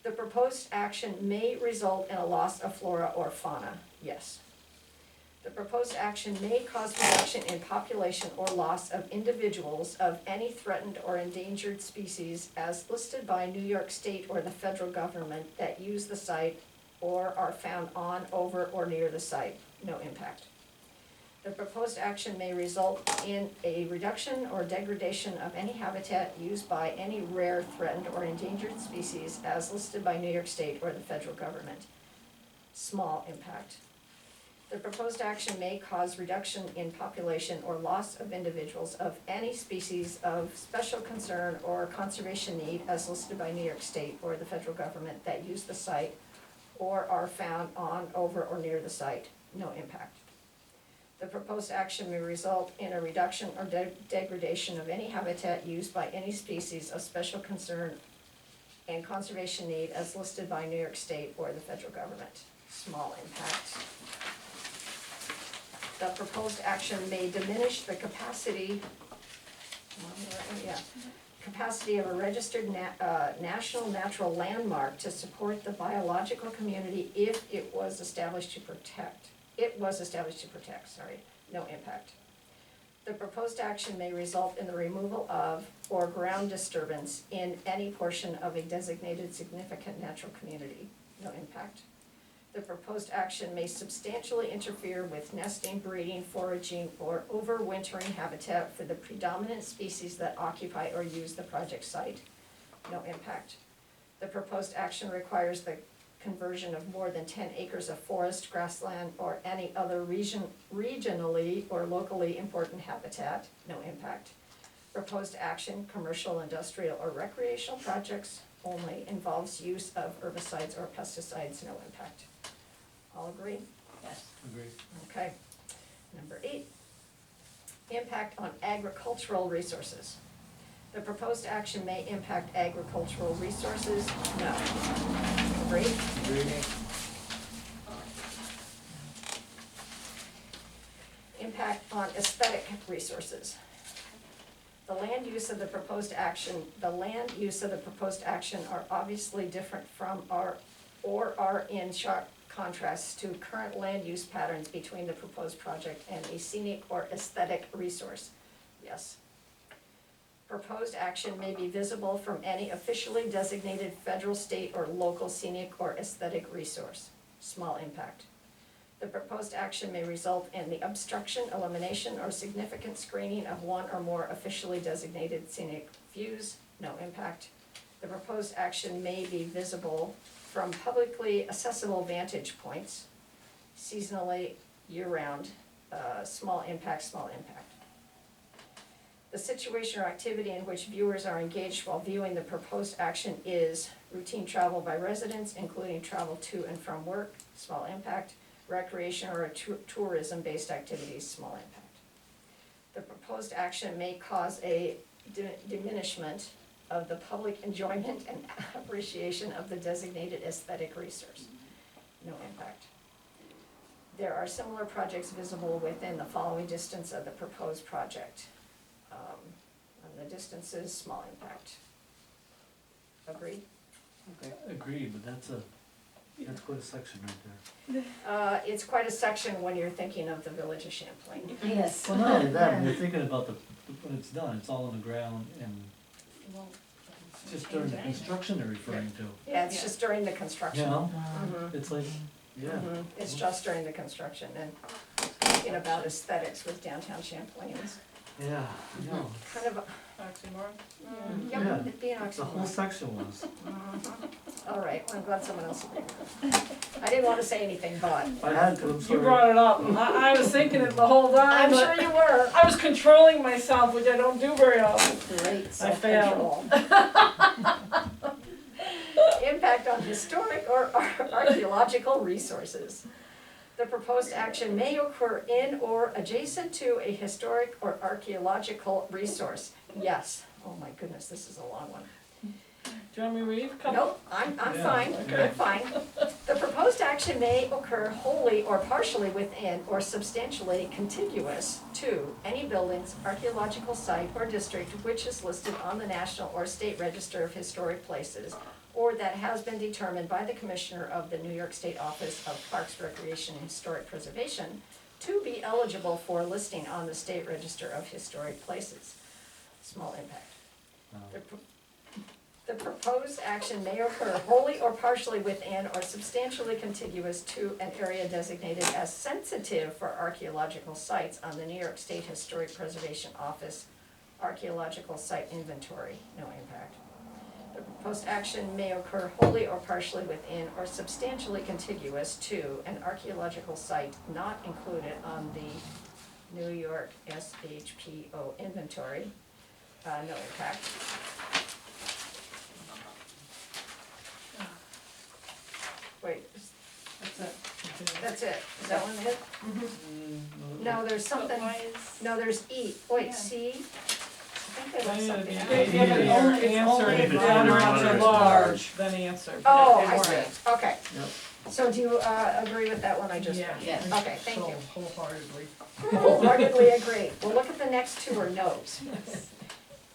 The proposed action may result in a loss of flora or fauna. Yes. The proposed action may cause reduction in population or loss of individuals of any threatened or endangered species as listed by New York State or the federal government that use the site or are found on, over, or near the site. No impact. The proposed action may result in a reduction or degradation of any habitat used by any rare, threatened, or endangered species as listed by New York State or the federal government. Small impact. The proposed action may cause reduction in population or loss of individuals of any species of special concern or conservation need as listed by New York State or the federal government that use the site or are found on, over, or near the site. No impact. The proposed action may result in a reduction or degradation of any habitat used by any species of special concern and conservation need as listed by New York State or the federal government. Small impact. The proposed action may diminish the capacity of a registered national natural landmark to support the biological community if it was established to protect. No impact. The proposed action may result in the removal of or ground disturbance in any portion of a designated significant natural community. No impact. The proposed action may substantially interfere with nesting, breeding, foraging, or overwintering habitat for the predominant species that occupy or use the project site. No impact. The proposed action requires the conversion of more than 10 acres of forest, grassland, or any other regionally or locally important habitat. No impact. Proposed action, commercial, industrial, or recreational projects only, involves use of herbicides or pesticides, no impact. All agree? Yes. Agreed. Okay. Number 8, impact on agricultural resources. The proposed action may impact agricultural resources, no. Agree? Agreed. Impact on aesthetic resources. The land use of the proposed action are obviously different from or are in sharp contrast to current land use patterns between the proposed project and a scenic or aesthetic resource. Yes. Proposed action may be visible from any officially designated federal, state, or local scenic or aesthetic resource. Small impact. The proposed action may result in the obstruction, elimination, or significant screening of one or more officially designated scenic views. No impact. The proposed action may be visible from publicly accessible vantage points, seasonally, year-round. Small impact, small impact. The situation or activity in which viewers are engaged while viewing the proposed action is routine travel by residents, including travel to and from work, small impact, recreation or tourism-based activities, small impact. The proposed action may cause a diminishment of the public enjoyment and appreciation of the designated aesthetic resource, no impact. There are similar projects visible within the following distance of the proposed project. And the distances, small impact. Agreed? Agreed, but that's quite a section right there. It's quite a section when you're thinking of the village of Champlain. Yes. Well, not only that, when you're thinking about when it's done, it's all on the ground and it's just during the construction they're referring to. Yeah, it's just during the construction. You know, Mhm. it's like, yeah. Mhm. It's just during the construction, and thinking about aesthetics with downtown Champlain is Yeah, I know. kind of, Oxymoron? yeah, Yeah, it'd be an the whole oxymoron. section was. All right, well, I'm glad someone else agreed. I didn't want to say anything, but I had to, I'm You sorry. brought it up, I was thinking it the whole time, I'm sure but you were. I was controlling myself, which I don't do very often. Great I failed. self-control. Impact on historic or archaeological resources. The proposed action may occur in or adjacent to a historic or archaeological resource. Yes. Oh my goodness, this is a long one. Do you want me to read a couple? Nope, I'm Yeah, fine, okay. I'm fine. The proposed action may occur wholly or partially within or substantially contiguous to any buildings, archaeological site, or district which is listed on the National or State Register of Historic Places, or that has been determined by the Commissioner of the New York State Office of Parks, Recreation, and Historic Preservation to be eligible for listing on the State Register of Historic Places. Small impact. The proposed action may occur wholly or partially within or substantially contiguous to an area designated as sensitive for archaeological sites on the New York State Historic Preservation Office Archaeological Site Inventory, no impact. The proposed action may occur wholly or partially within or substantially contiguous to an archaeological site not included on the New York SHPO inventory, no impact. Wait, that's it, is that one it? No, there's something, no, there's E, wait, Yeah. C? I think there was Yeah, something else. yeah, but Yeah. only It's answer only if if down it's around large. to large, then answer. but Oh, if I they weren't, see, okay. Yep. So do you, agree with that one I just Yeah. read? Yes. Okay, thank you. Wholeheartedly. Wholeheartedly agree. Well, look at the next two are no's.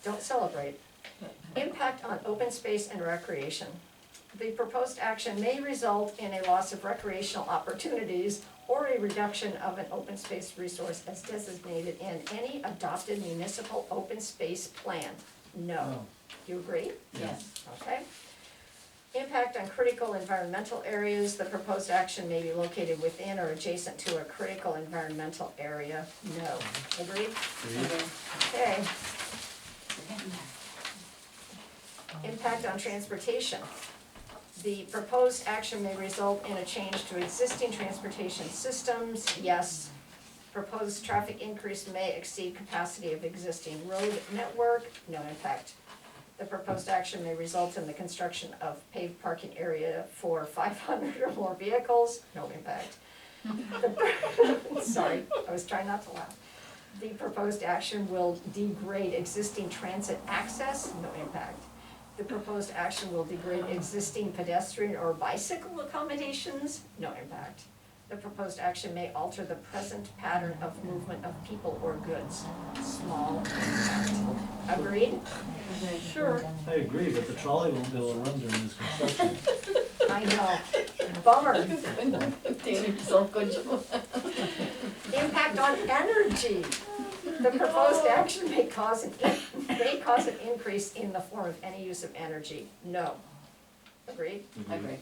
Don't celebrate. Impact on open space and recreation. The proposed action may result in a loss of recreational opportunities or a reduction of an open space resource as designated in any adopted municipal open space plan. No. Oh, Do you agree? Yes. Okay. Impact on critical environmental areas. The proposed action may be located within or adjacent to a critical environmental area. No. Agreed? agreed. Okay. Impact on transportation. The proposed action may result in a change to existing transportation systems. Yes. Proposed traffic increase may exceed capacity of existing road network. No impact. The proposed action may result in the construction of paved parking area for 500 or more vehicles, no impact. Sorry, I was trying not to laugh. The proposed action will degrade existing transit access, no impact. The proposed action will degrade existing pedestrian or bicycle accommodations, no impact. The proposed action may alter the present pattern of movement of people or goods, small impact. Agreed? Sure. I agree, but the trolley won't be able to run during this construction. I know, bummer. Danny, so good. Impact on energy. The proposed action may cause an increase in the form of any use of energy, no. Agreed? Agreed.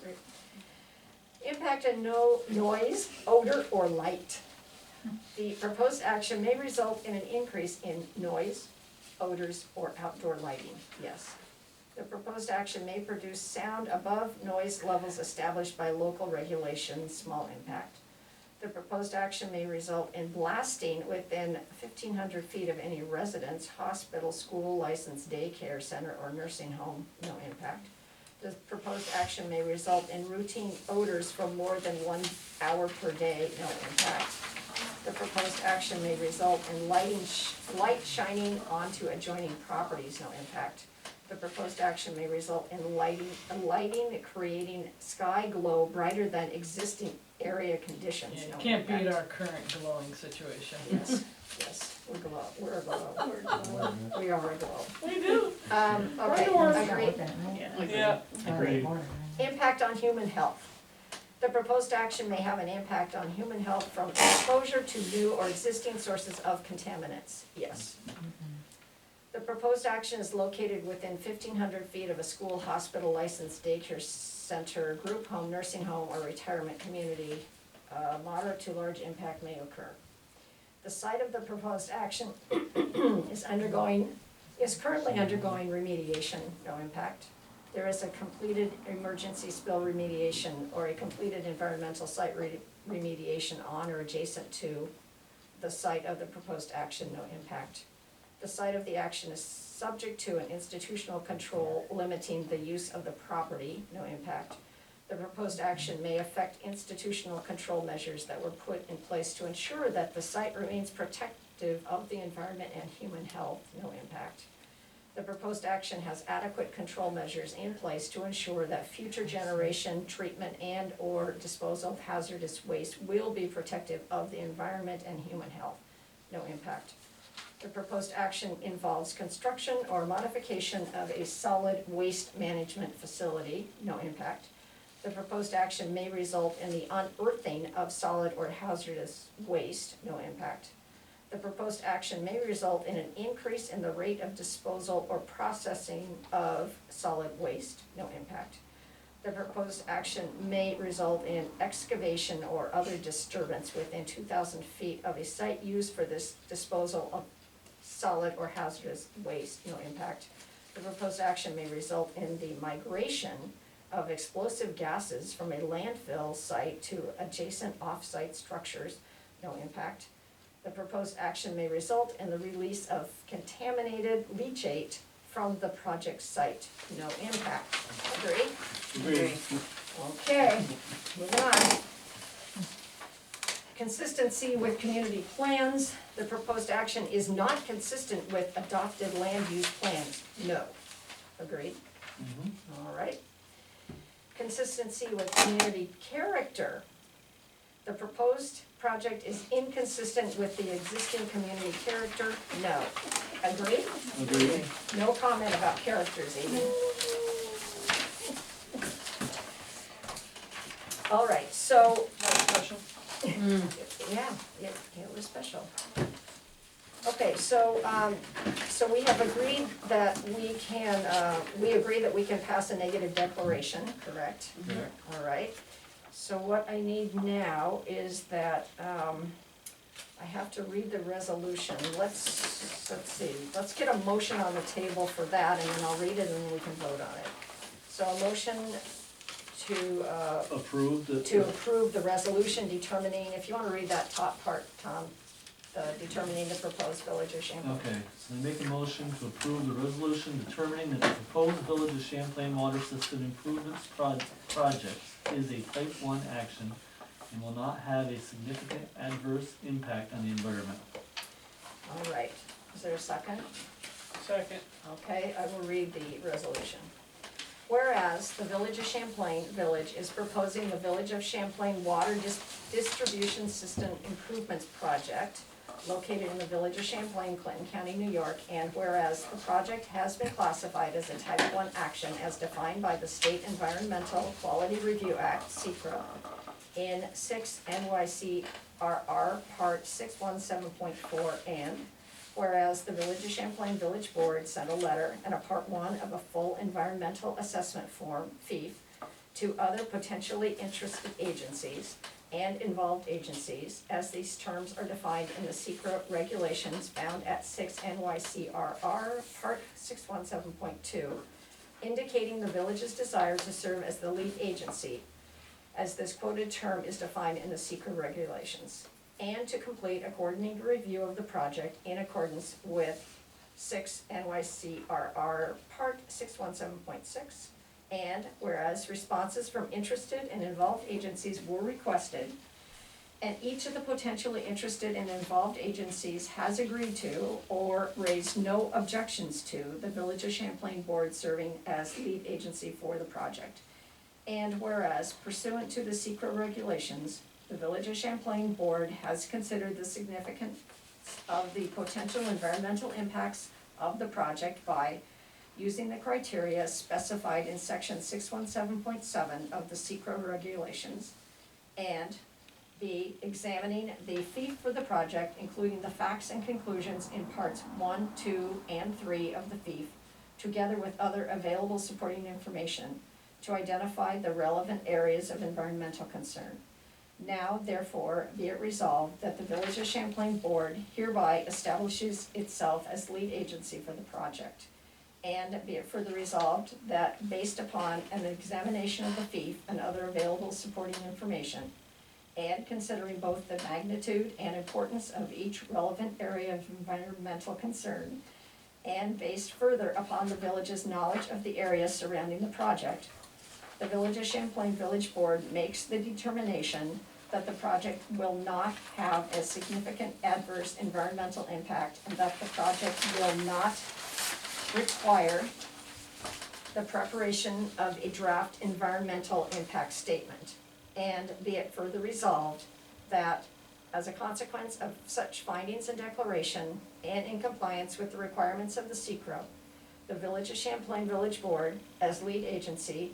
Impact on no noise, odor, or light. The proposed action may result in an increase in noise, odors, or outdoor lighting, yes. The proposed action may produce sound above noise levels established by local regulations, small impact. The proposed action may result in blasting within 1,500 feet of any residence, hospital, school, licensed daycare center, or nursing home, no impact. The proposed action may result in routine odors for more than 1 hour per day, no impact. The proposed action may result in light shining onto adjoining properties, no impact. The proposed action may result in lighting creating sky glow brighter than existing area conditions, Yeah, you no can't beat impact. our current glowing situation. Yes, yes, we're a glow. We are a glow. We do. Okay, agreed. Yeah. Agreed. Impact on human health. The proposed action may have an impact on human health from exposure to new or existing sources of contaminants, yes. The proposed action is located within 1,500 feet of a school, hospital, licensed daycare center, group home, nursing home, or retirement community. Moderate to large impact may occur. The site of the proposed action is currently undergoing remediation, no impact. There is a completed emergency spill remediation or a completed environmental site remediation on or adjacent to the site of the proposed action, no impact. The site of the action is subject to an institutional control limiting the use of the property, no impact. The proposed action may affect institutional control measures that were put in place to ensure that the site remains protective of the environment and human health, no impact. The proposed action has adequate control measures in place to ensure that future generation treatment and or disposal of hazardous waste will be protective of the environment and human health, no impact. The proposed action involves construction or modification of a solid waste management facility, no impact. The proposed action may result in the unearthing of solid or hazardous waste, no impact. The proposed action may result in an increase in the rate of disposal or processing of solid waste, no impact. The proposed action may result in excavation or other disturbance within 2,000 feet of a site used for this disposal of solid or hazardous waste, no impact. The proposed action may result in the migration of explosive gases from a landfill site to adjacent off-site structures, no impact. The proposed action may result in the release of contaminated leachate from the project site, no impact. Agree? Agreed. Okay, moving on. Consistency with community plans. The proposed action is not consistent with adopted land use plans, no. Agreed? Mhm. All right. Consistency with community character. The proposed project is inconsistent with the existing community character, no. Agreed? Agreed. No comment about characters, Amy. All right, so, yeah, it was special. Okay, so we have agreed that we agree that we can pass a negative declaration, correct? Correct. All right, so what I need now is that, I have to read the resolution. Let's see, let's get a motion on the table for that, and then I'll read it and then we can vote on it. So a motion to Approved. approve the resolution determining, if you wanna read that top part, Tom, determining the proposed Village of Champlain. Okay, so I make a motion to approve the resolution determining that the proposed Village of Champlain Water System Improvements project is a type 1 action and will not have a significant adverse impact on the environment. All right, is there a second? Second. Okay, I will read the resolution. Whereas the Village of Champlain Village is proposing the Village of Champlain Water Distribution System Improvements Project located in the Village of Champlain, Clinton County, New York, and whereas the project has been classified as a type 1 action as defined by the State Environmental Quality Review Act, SECRA, in 6 NYCRR Part 617.4, and whereas the Village of Champlain Village Board sent a letter and a Part 1 of a full environmental assessment form, FEAF, to other potentially interested agencies and involved agencies, as these terms are defined in the SECRA regulations found at 6 NYCRR Part 617.2, indicating the village's desire to serve as the lead agency, as this quoted term is defined in the SECRA regulations, and to complete a coordinated review of the project in accordance with 6 NYCRR Part 617.6. And whereas responses from interested and involved agencies were requested, and each of the potentially interested and involved agencies has agreed to or raised no objections to the Village of Champlain Board serving as lead agency for the project. And whereas pursuant to the SECRA regulations, the Village of Champlain Board has considered the significance of the potential environmental impacts of the project by using the criteria specified in section 617.7 of the SECRA regulations, and B, examining the FEAF for the project, including the facts and conclusions in parts 1, 2, and 3 of the FEAF, together with other available supporting information, to identify the relevant areas of environmental concern. Now, therefore, be it resolved that the Village of Champlain Board hereby establishes itself as lead agency for the project. And be it further resolved that based upon an examination of the FEAF and other available supporting information, and considering both the magnitude and importance of each relevant area of environmental concern, and based further upon the village's knowledge of the area surrounding the project, the Village of Champlain Village Board makes the determination that the project will not have a significant adverse environmental impact, and that the project will not require the preparation of a draft environmental impact statement. And be it further resolved that as a consequence of such findings and declaration, and in compliance with the requirements of the SECRA, the Village of Champlain Village Board, as lead agency,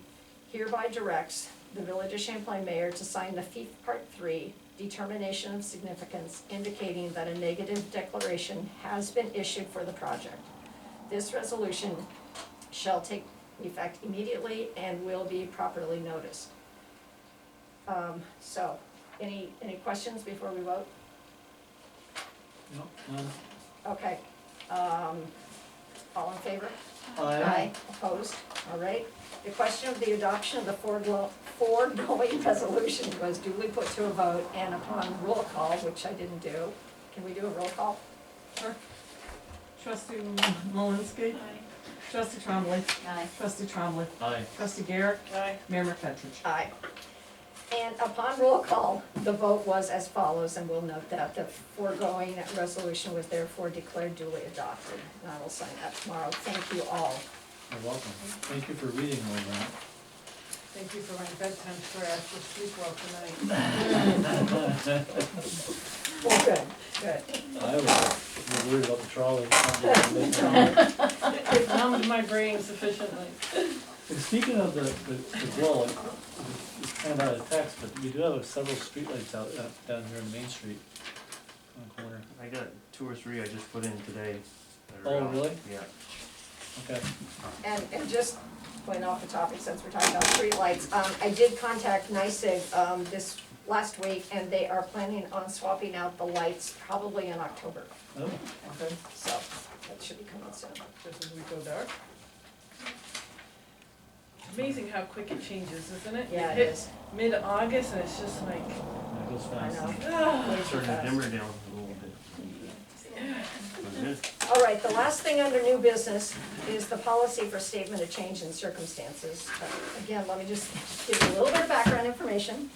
hereby directs the Village of Champlain Mayor to sign the FEAF Part 3 Determination of Significance, indicating that a negative declaration has been issued for the project. This resolution shall take effect immediately and will be properly noticed. So, any questions before we vote? No, none? Okay, all in favor? Aye. Opposed? All right. The question of the adoption of the foregoing resolution was duly put to a vote, and upon roll call, which I didn't do, can we do a roll call? Sure. Trustee Malinsky. Aye. Trustee Trombley. Aye. Trustee Trombley. Aye. Trustee Garrett. Aye. Mayor McFetrich. Aye. And upon roll call, the vote was as follows, and we'll note that the foregoing resolution was therefore declared duly adopted. And I will sign that tomorrow. Thank you all. You're welcome. Thank you for reading all that. Thank you for my bedtime story. I shall sleep well tonight. Well, good, good. I was worried about the trolley. It numbed my brain sufficiently. And speaking of the glow, it's kind of out of text, but we do have several streetlights out down here on Main Street, on the corner. I got 2 or 3 I just put in today. that are Oh, out. really? Yeah. Okay. And just going off the topic, since we're talking about streetlights, I did contact NYSEG, this last week, and they are planning on swapping out the lights probably in October. Oh, okay. So, that should be coming soon. Just as we go dark. Amazing how quick it changes, isn't it? Yeah, You it hit is. Mid-August and it's just like, That goes I fast. know. ah. Way too Turn the fast. dimmer down a little bit. right, the last thing under new business is the policy for statement of change in circumstances. Again, let me just give you a little bit of background information.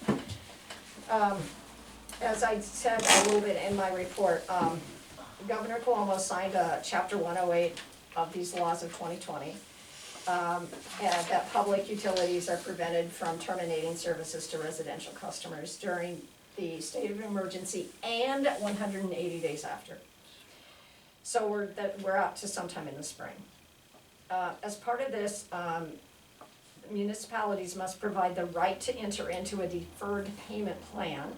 As I said a little bit in my report, Governor Cuomo signed Chapter 108 of these laws of 2020. And that public utilities are prevented from terminating services to residential customers during the state of emergency and 180 days after. So we're out to sometime in the spring. As part of this, municipalities must provide the right to enter into a deferred payment plan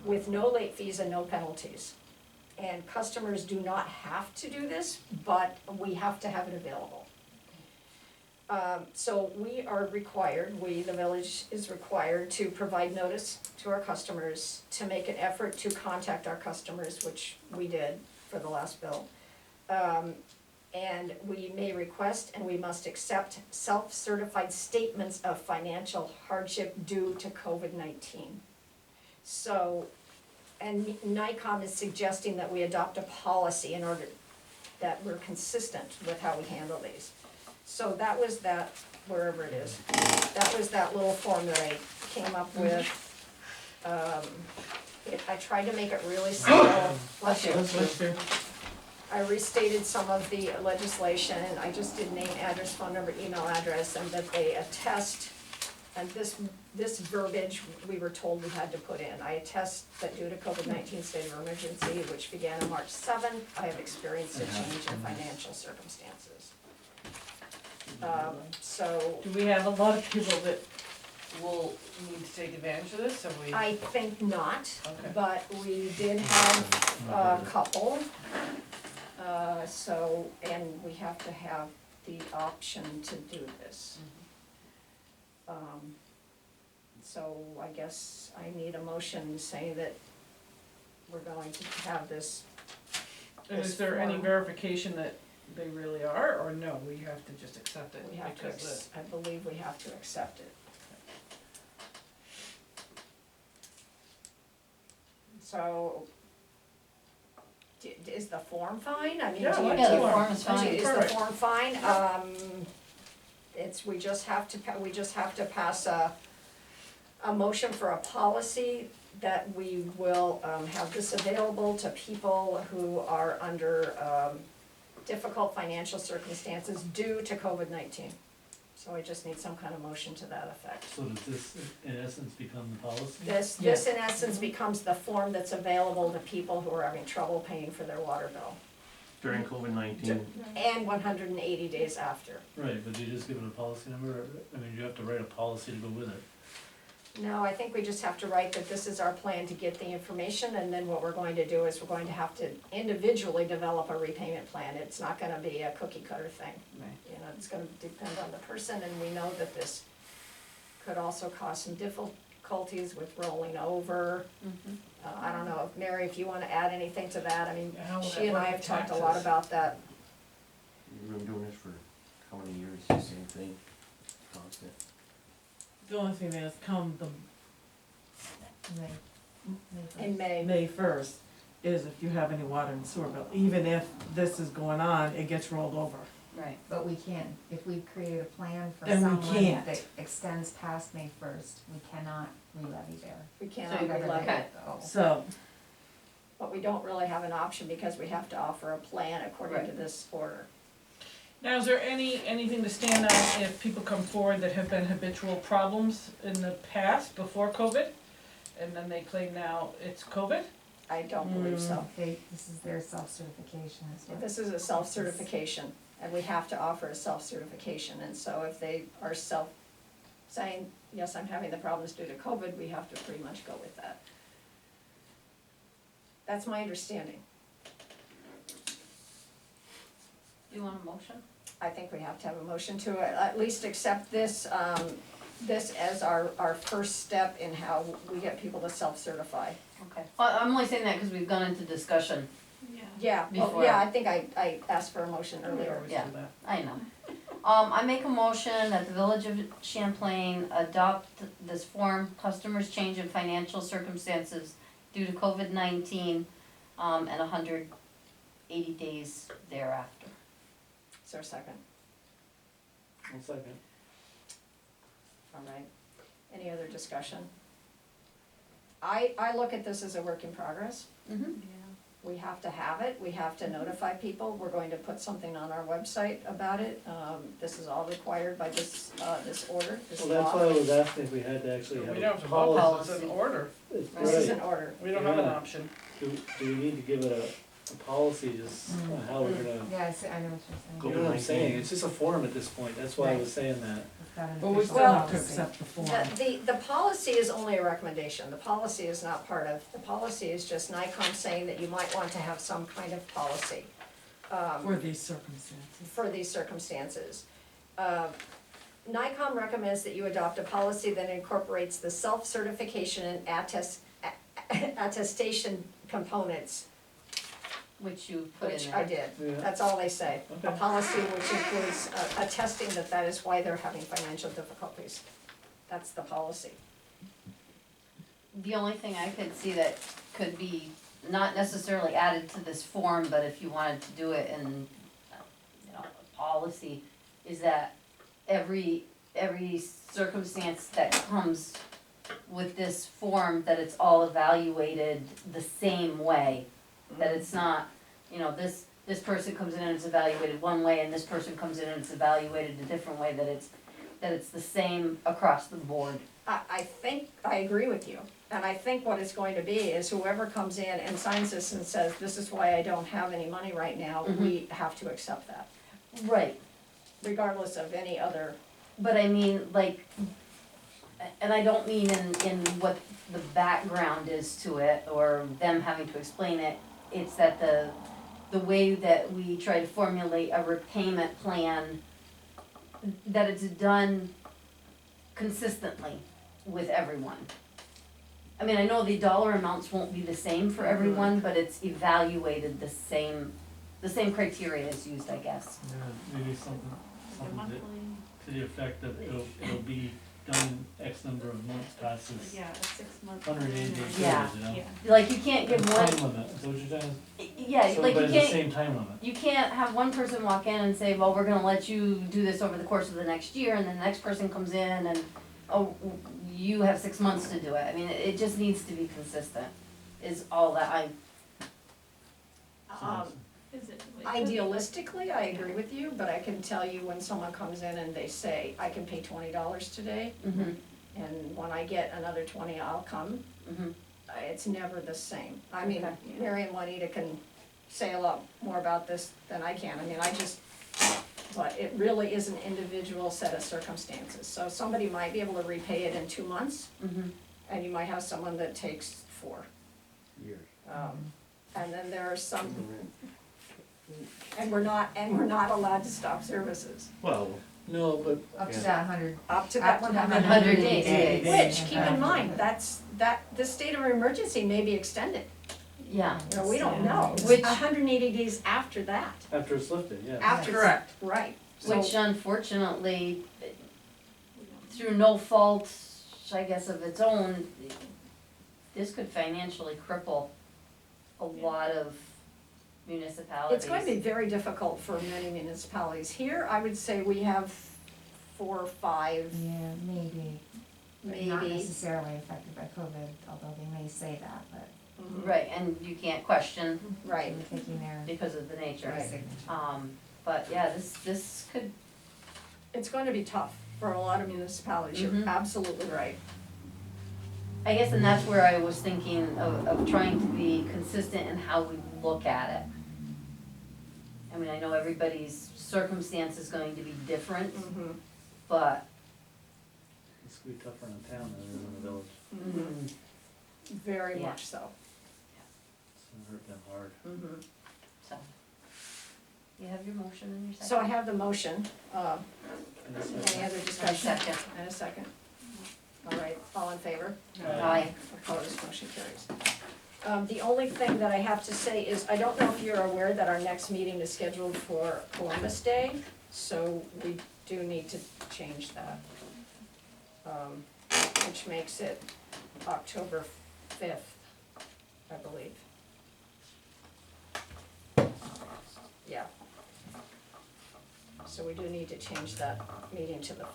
with no late fees and no penalties. And customers do not have to do this, but we have to have it available. So we are required, the village is required to provide notice to our customers, to make an effort to contact our customers, which we did for the last bill. And we may request and we must accept self-certified statements of financial hardship due to COVID-19. So, and NICOM is suggesting that we adopt a policy in order that we're consistent with how we handle these. So that was that, wherever it is, that was that little form that I came up with. I tried to make it really simple. Bless you. I restated some of the legislation, I just did name, address, phone number, email address, and that they attest, and this verbiage we were told we had to put in. I attest that due to COVID-19 state of emergency, which began on March 7th, I have experienced a change in financial circumstances. So, Do we have a lot of people that will need to take advantage of this, or we? I think not, Okay. but we did have a couple. So, and we have to have the option to do this. So I guess I need a motion saying that we're going to have this. And is there any verification that they really are, or no, we have to just accept it? We have to, because I believe we have to accept it. So, is the form fine? I mean, Yeah, do you? like Yeah, the form. form is fine. Is the Perfect. form fine? We just have to pass a motion for a policy that we will, have this available to people who are under, difficult financial circumstances due to COVID-19. So I just need some kind of motion to that effect. So does this in essence become the policy? This in essence becomes the form that's available to people who are having trouble paying for their water bill, During COVID-19, and 180 days after. Right, but do you just give it a policy number, or, I mean, you have to write a policy to go with it? No, I think we just have to write that this is our plan to get the information, and then what we're going to do is we're going to have to individually develop a repayment plan. It's not gonna be a cookie cutter thing. Right. You know, it's gonna depend on the person, and we know that this could also cause some difficulties with rolling over. I don't know, if Mary, if you wanna add anything to that, I mean, How will she that and I work have with talked a lot taxes? about that. we've been doing this for how many years, the same thing, constant. The only thing is, come the In May. May 1st, is if you have any water and sewer bill, even if this is going on, it gets rolled over. Right. But we can't, if we create a plan for Then we someone can't. that extends past May 1st, we cannot re-levy there. We cannot you- Whatever relay they it, go. So, but we don't really have an option because we have to offer a plan according to this order. Now, is there anything to stand on if people come forward that have been habitual problems in the past, before COVID? And then they claim now it's COVID? I don't believe so. This is their self-certification as well. This is a self-certification, and we have to offer a self-certification, and so if they are saying, yes, I'm having the problems due to COVID, we have to pretty much go with that. That's my understanding. You want a motion? I think we have to have a motion to at least accept this, this as our first step in how we get people to self-certify. Okay. Well, I'm only saying that because we've gone into discussion. Yeah. Yeah, Before. yeah, I think I asked for a motion We earlier. always Yeah. do that. I know. I make a motion that the Village of Champlain adopt this form, customers' change in financial circumstances due to COVID-19, and 80 days thereafter. Is there a second? 1 second. All right. Any other discussion? I look at this as a work in progress. Mm-hmm. Yeah. We have to have it, we have to notify people, we're going to put something on our website about it. This is all required by this order, this Well, that's why I law. was asking if we had to actually have We a don't have to policy. vote, it's an order, This is Right. an order. we don't have an Yeah. option. Do we need to give it a policy, just on how we're gonna, Yeah, I see, I know what Go you're you know what I'm to saying, 19. it's just a form at this point, that's why I was saying that. saying. It's got an But we official still have to policy. accept the form. The policy is only a recommendation, the policy is not part of, the policy is just NICOM saying that you might want to have some kind of policy. For these circumstances. For these circumstances. NICOM recommends that you adopt a policy that incorporates the self-certification and attestation components, Which you put in which there. I did. Yeah. That's all they say. A Okay. policy which includes attesting that that is why they're having financial difficulties. That's the policy. The only thing I could see that could be not necessarily added to this form, but if you wanted to do it in, a policy, is that every circumstance that comes with this form, that it's all evaluated the same way. That it's not, this person comes in and it's evaluated one way, and this person comes in and it's evaluated a different way, that it's the same across the board. I think, I agree with you, and I think what it's going to be is whoever comes in and signs this and says, this is why I don't have any money right now, we have to accept that, Right. regardless of any other. But I mean, like, and I don't mean in what the background is to it, or them having to explain it, it's that the way that we try to formulate a repayment plan, that it's done consistently with everyone. I mean, I know the dollar amounts won't be the same for everyone, but it's evaluated the same criteria is used, I guess. Yeah, maybe something Monthly, to the effect that it'll be done X number of months passes yeah, a 6 month. 180 days, Yeah. you know? Yeah. Like, you can't give Time one, limit, is that what you're saying? yeah, So like, you everybody's the can't, same time limit. you can't have one person walk in and say, well, we're gonna let you do this over the course of the next year, and then the next person comes in and, oh, you have 6 months to do it. I mean, it just needs to be consistent, is all that Is it? Idealistically, I agree with you, but I can tell you when someone comes in and they say, I can pay $20 today, and when I get another 20, I'll come, it's never the same. I mean, Okay. Mary and Juanita can say a lot more about this than I can, I mean, but it really is an individual set of circumstances. So somebody might be able to repay it in 2 months, and you might have someone that takes 4. Years. And then there are some, and we're not allowed to stop services. Well, No, but Up to Yeah. that 100. Up to Up that to one that hundred 180 days, days. which, keep in mind, the state of emergency may be extended, Yeah, you know, we don't know. Which- 180 days after that, after it's lifted, yeah. after. Correct. Right, so, which unfortunately, through no fault, I guess, of its own, this could financially cripple a lot of municipalities. it's going to be very difficult for many municipalities. Here, I would say we have 4 or 5, Yeah, maybe, but not maybe. necessarily affected by COVID, although they may say that, but Mhm. Right, and you can't question Right, they're taking their because of the nature. Right. signature. But yeah, this could, it's going to be tough for a lot of municipalities, you're Mhm. absolutely right. I guess, and that's where I was thinking of trying to be consistent in how we look at it. I mean, I know everybody's circumstance is going to be different, Mhm. but, It's gonna be tougher in a town than it is in a village, Mhm. Very Yeah. much so. it's gonna hurt them hard. Mhm. so. You have your motion and your second? So I have the motion, And it's like- any other And discussion? second. And a second. All right, all in favor? Aye. Opposed, motion carries. The only thing that I have to say is, I don't know if you're aware that our next meeting is scheduled for Columbus Day, so we do need to change that. Which makes it October 5th, I believe. so we do need to change that meeting to the 5th.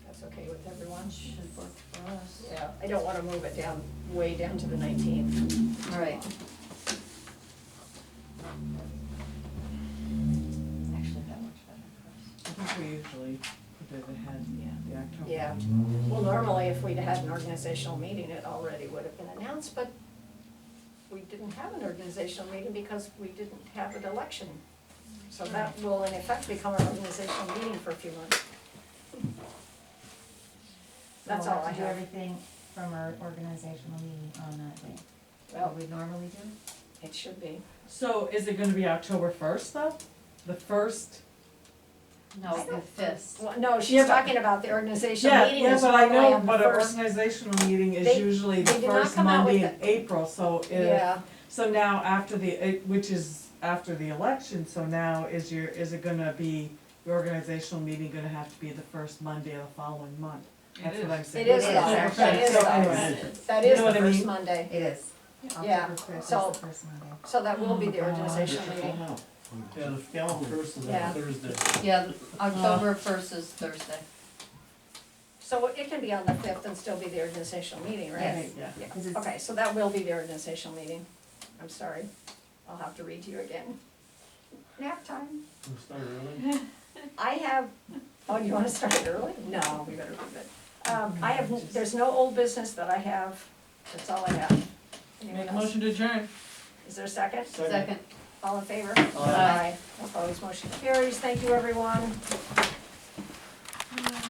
That's okay with everyone? Should work for us. Yeah, I don't wanna move it down, way down to the 19th. Right. Actually, that works better for us. I think we usually put it ahead, the October. Yeah, well, normally if we'd had an organizational meeting, it already would have been announced, but we didn't have an organizational meeting because we didn't have an election. So that will in effect become our organizational meeting for a few months. That's all I We'll have to do have. everything from our organizational meeting on that day. Well, What we normally do? it should be. So is it gonna be October first though? The first? No, the fifth. Well, no, Yeah, she's but- talking about the organizational Yeah, meeting yeah, is but I normally know, on the but an first. organizational meeting is They- usually the they did not first come out with Monday in April, so if, Yeah, so now after which is after the election, so now is it gonna be, the organizational meeting gonna have to be the first Monday of the following month? That's what I'm saying. it is It though, is, that actually. is So though, anyway. that You is know the what I first mean? Monday. It is. Yeah, October 5th is so- the first Monday. So that will be the Oh, God. organizational meeting. Yeah, the first is Yeah. on Thursday. Yeah, October first is Thursday. So it can be on the 5th and still be the organizational meeting, right? Yes. Yeah. Yeah, 'Cause it's- okay, so that will be the organizational meeting. I'm sorry, I'll have to read to you again. Nap time. We'll start early. I have, oh, you wanna start early? No, we better leave it. I have, there's no old business that I have, that's all I have. Anyone Make a else? motion to adjourn. Is there a second? Second. All in favor? Aye. Opposed, motion carries, thank you, everyone.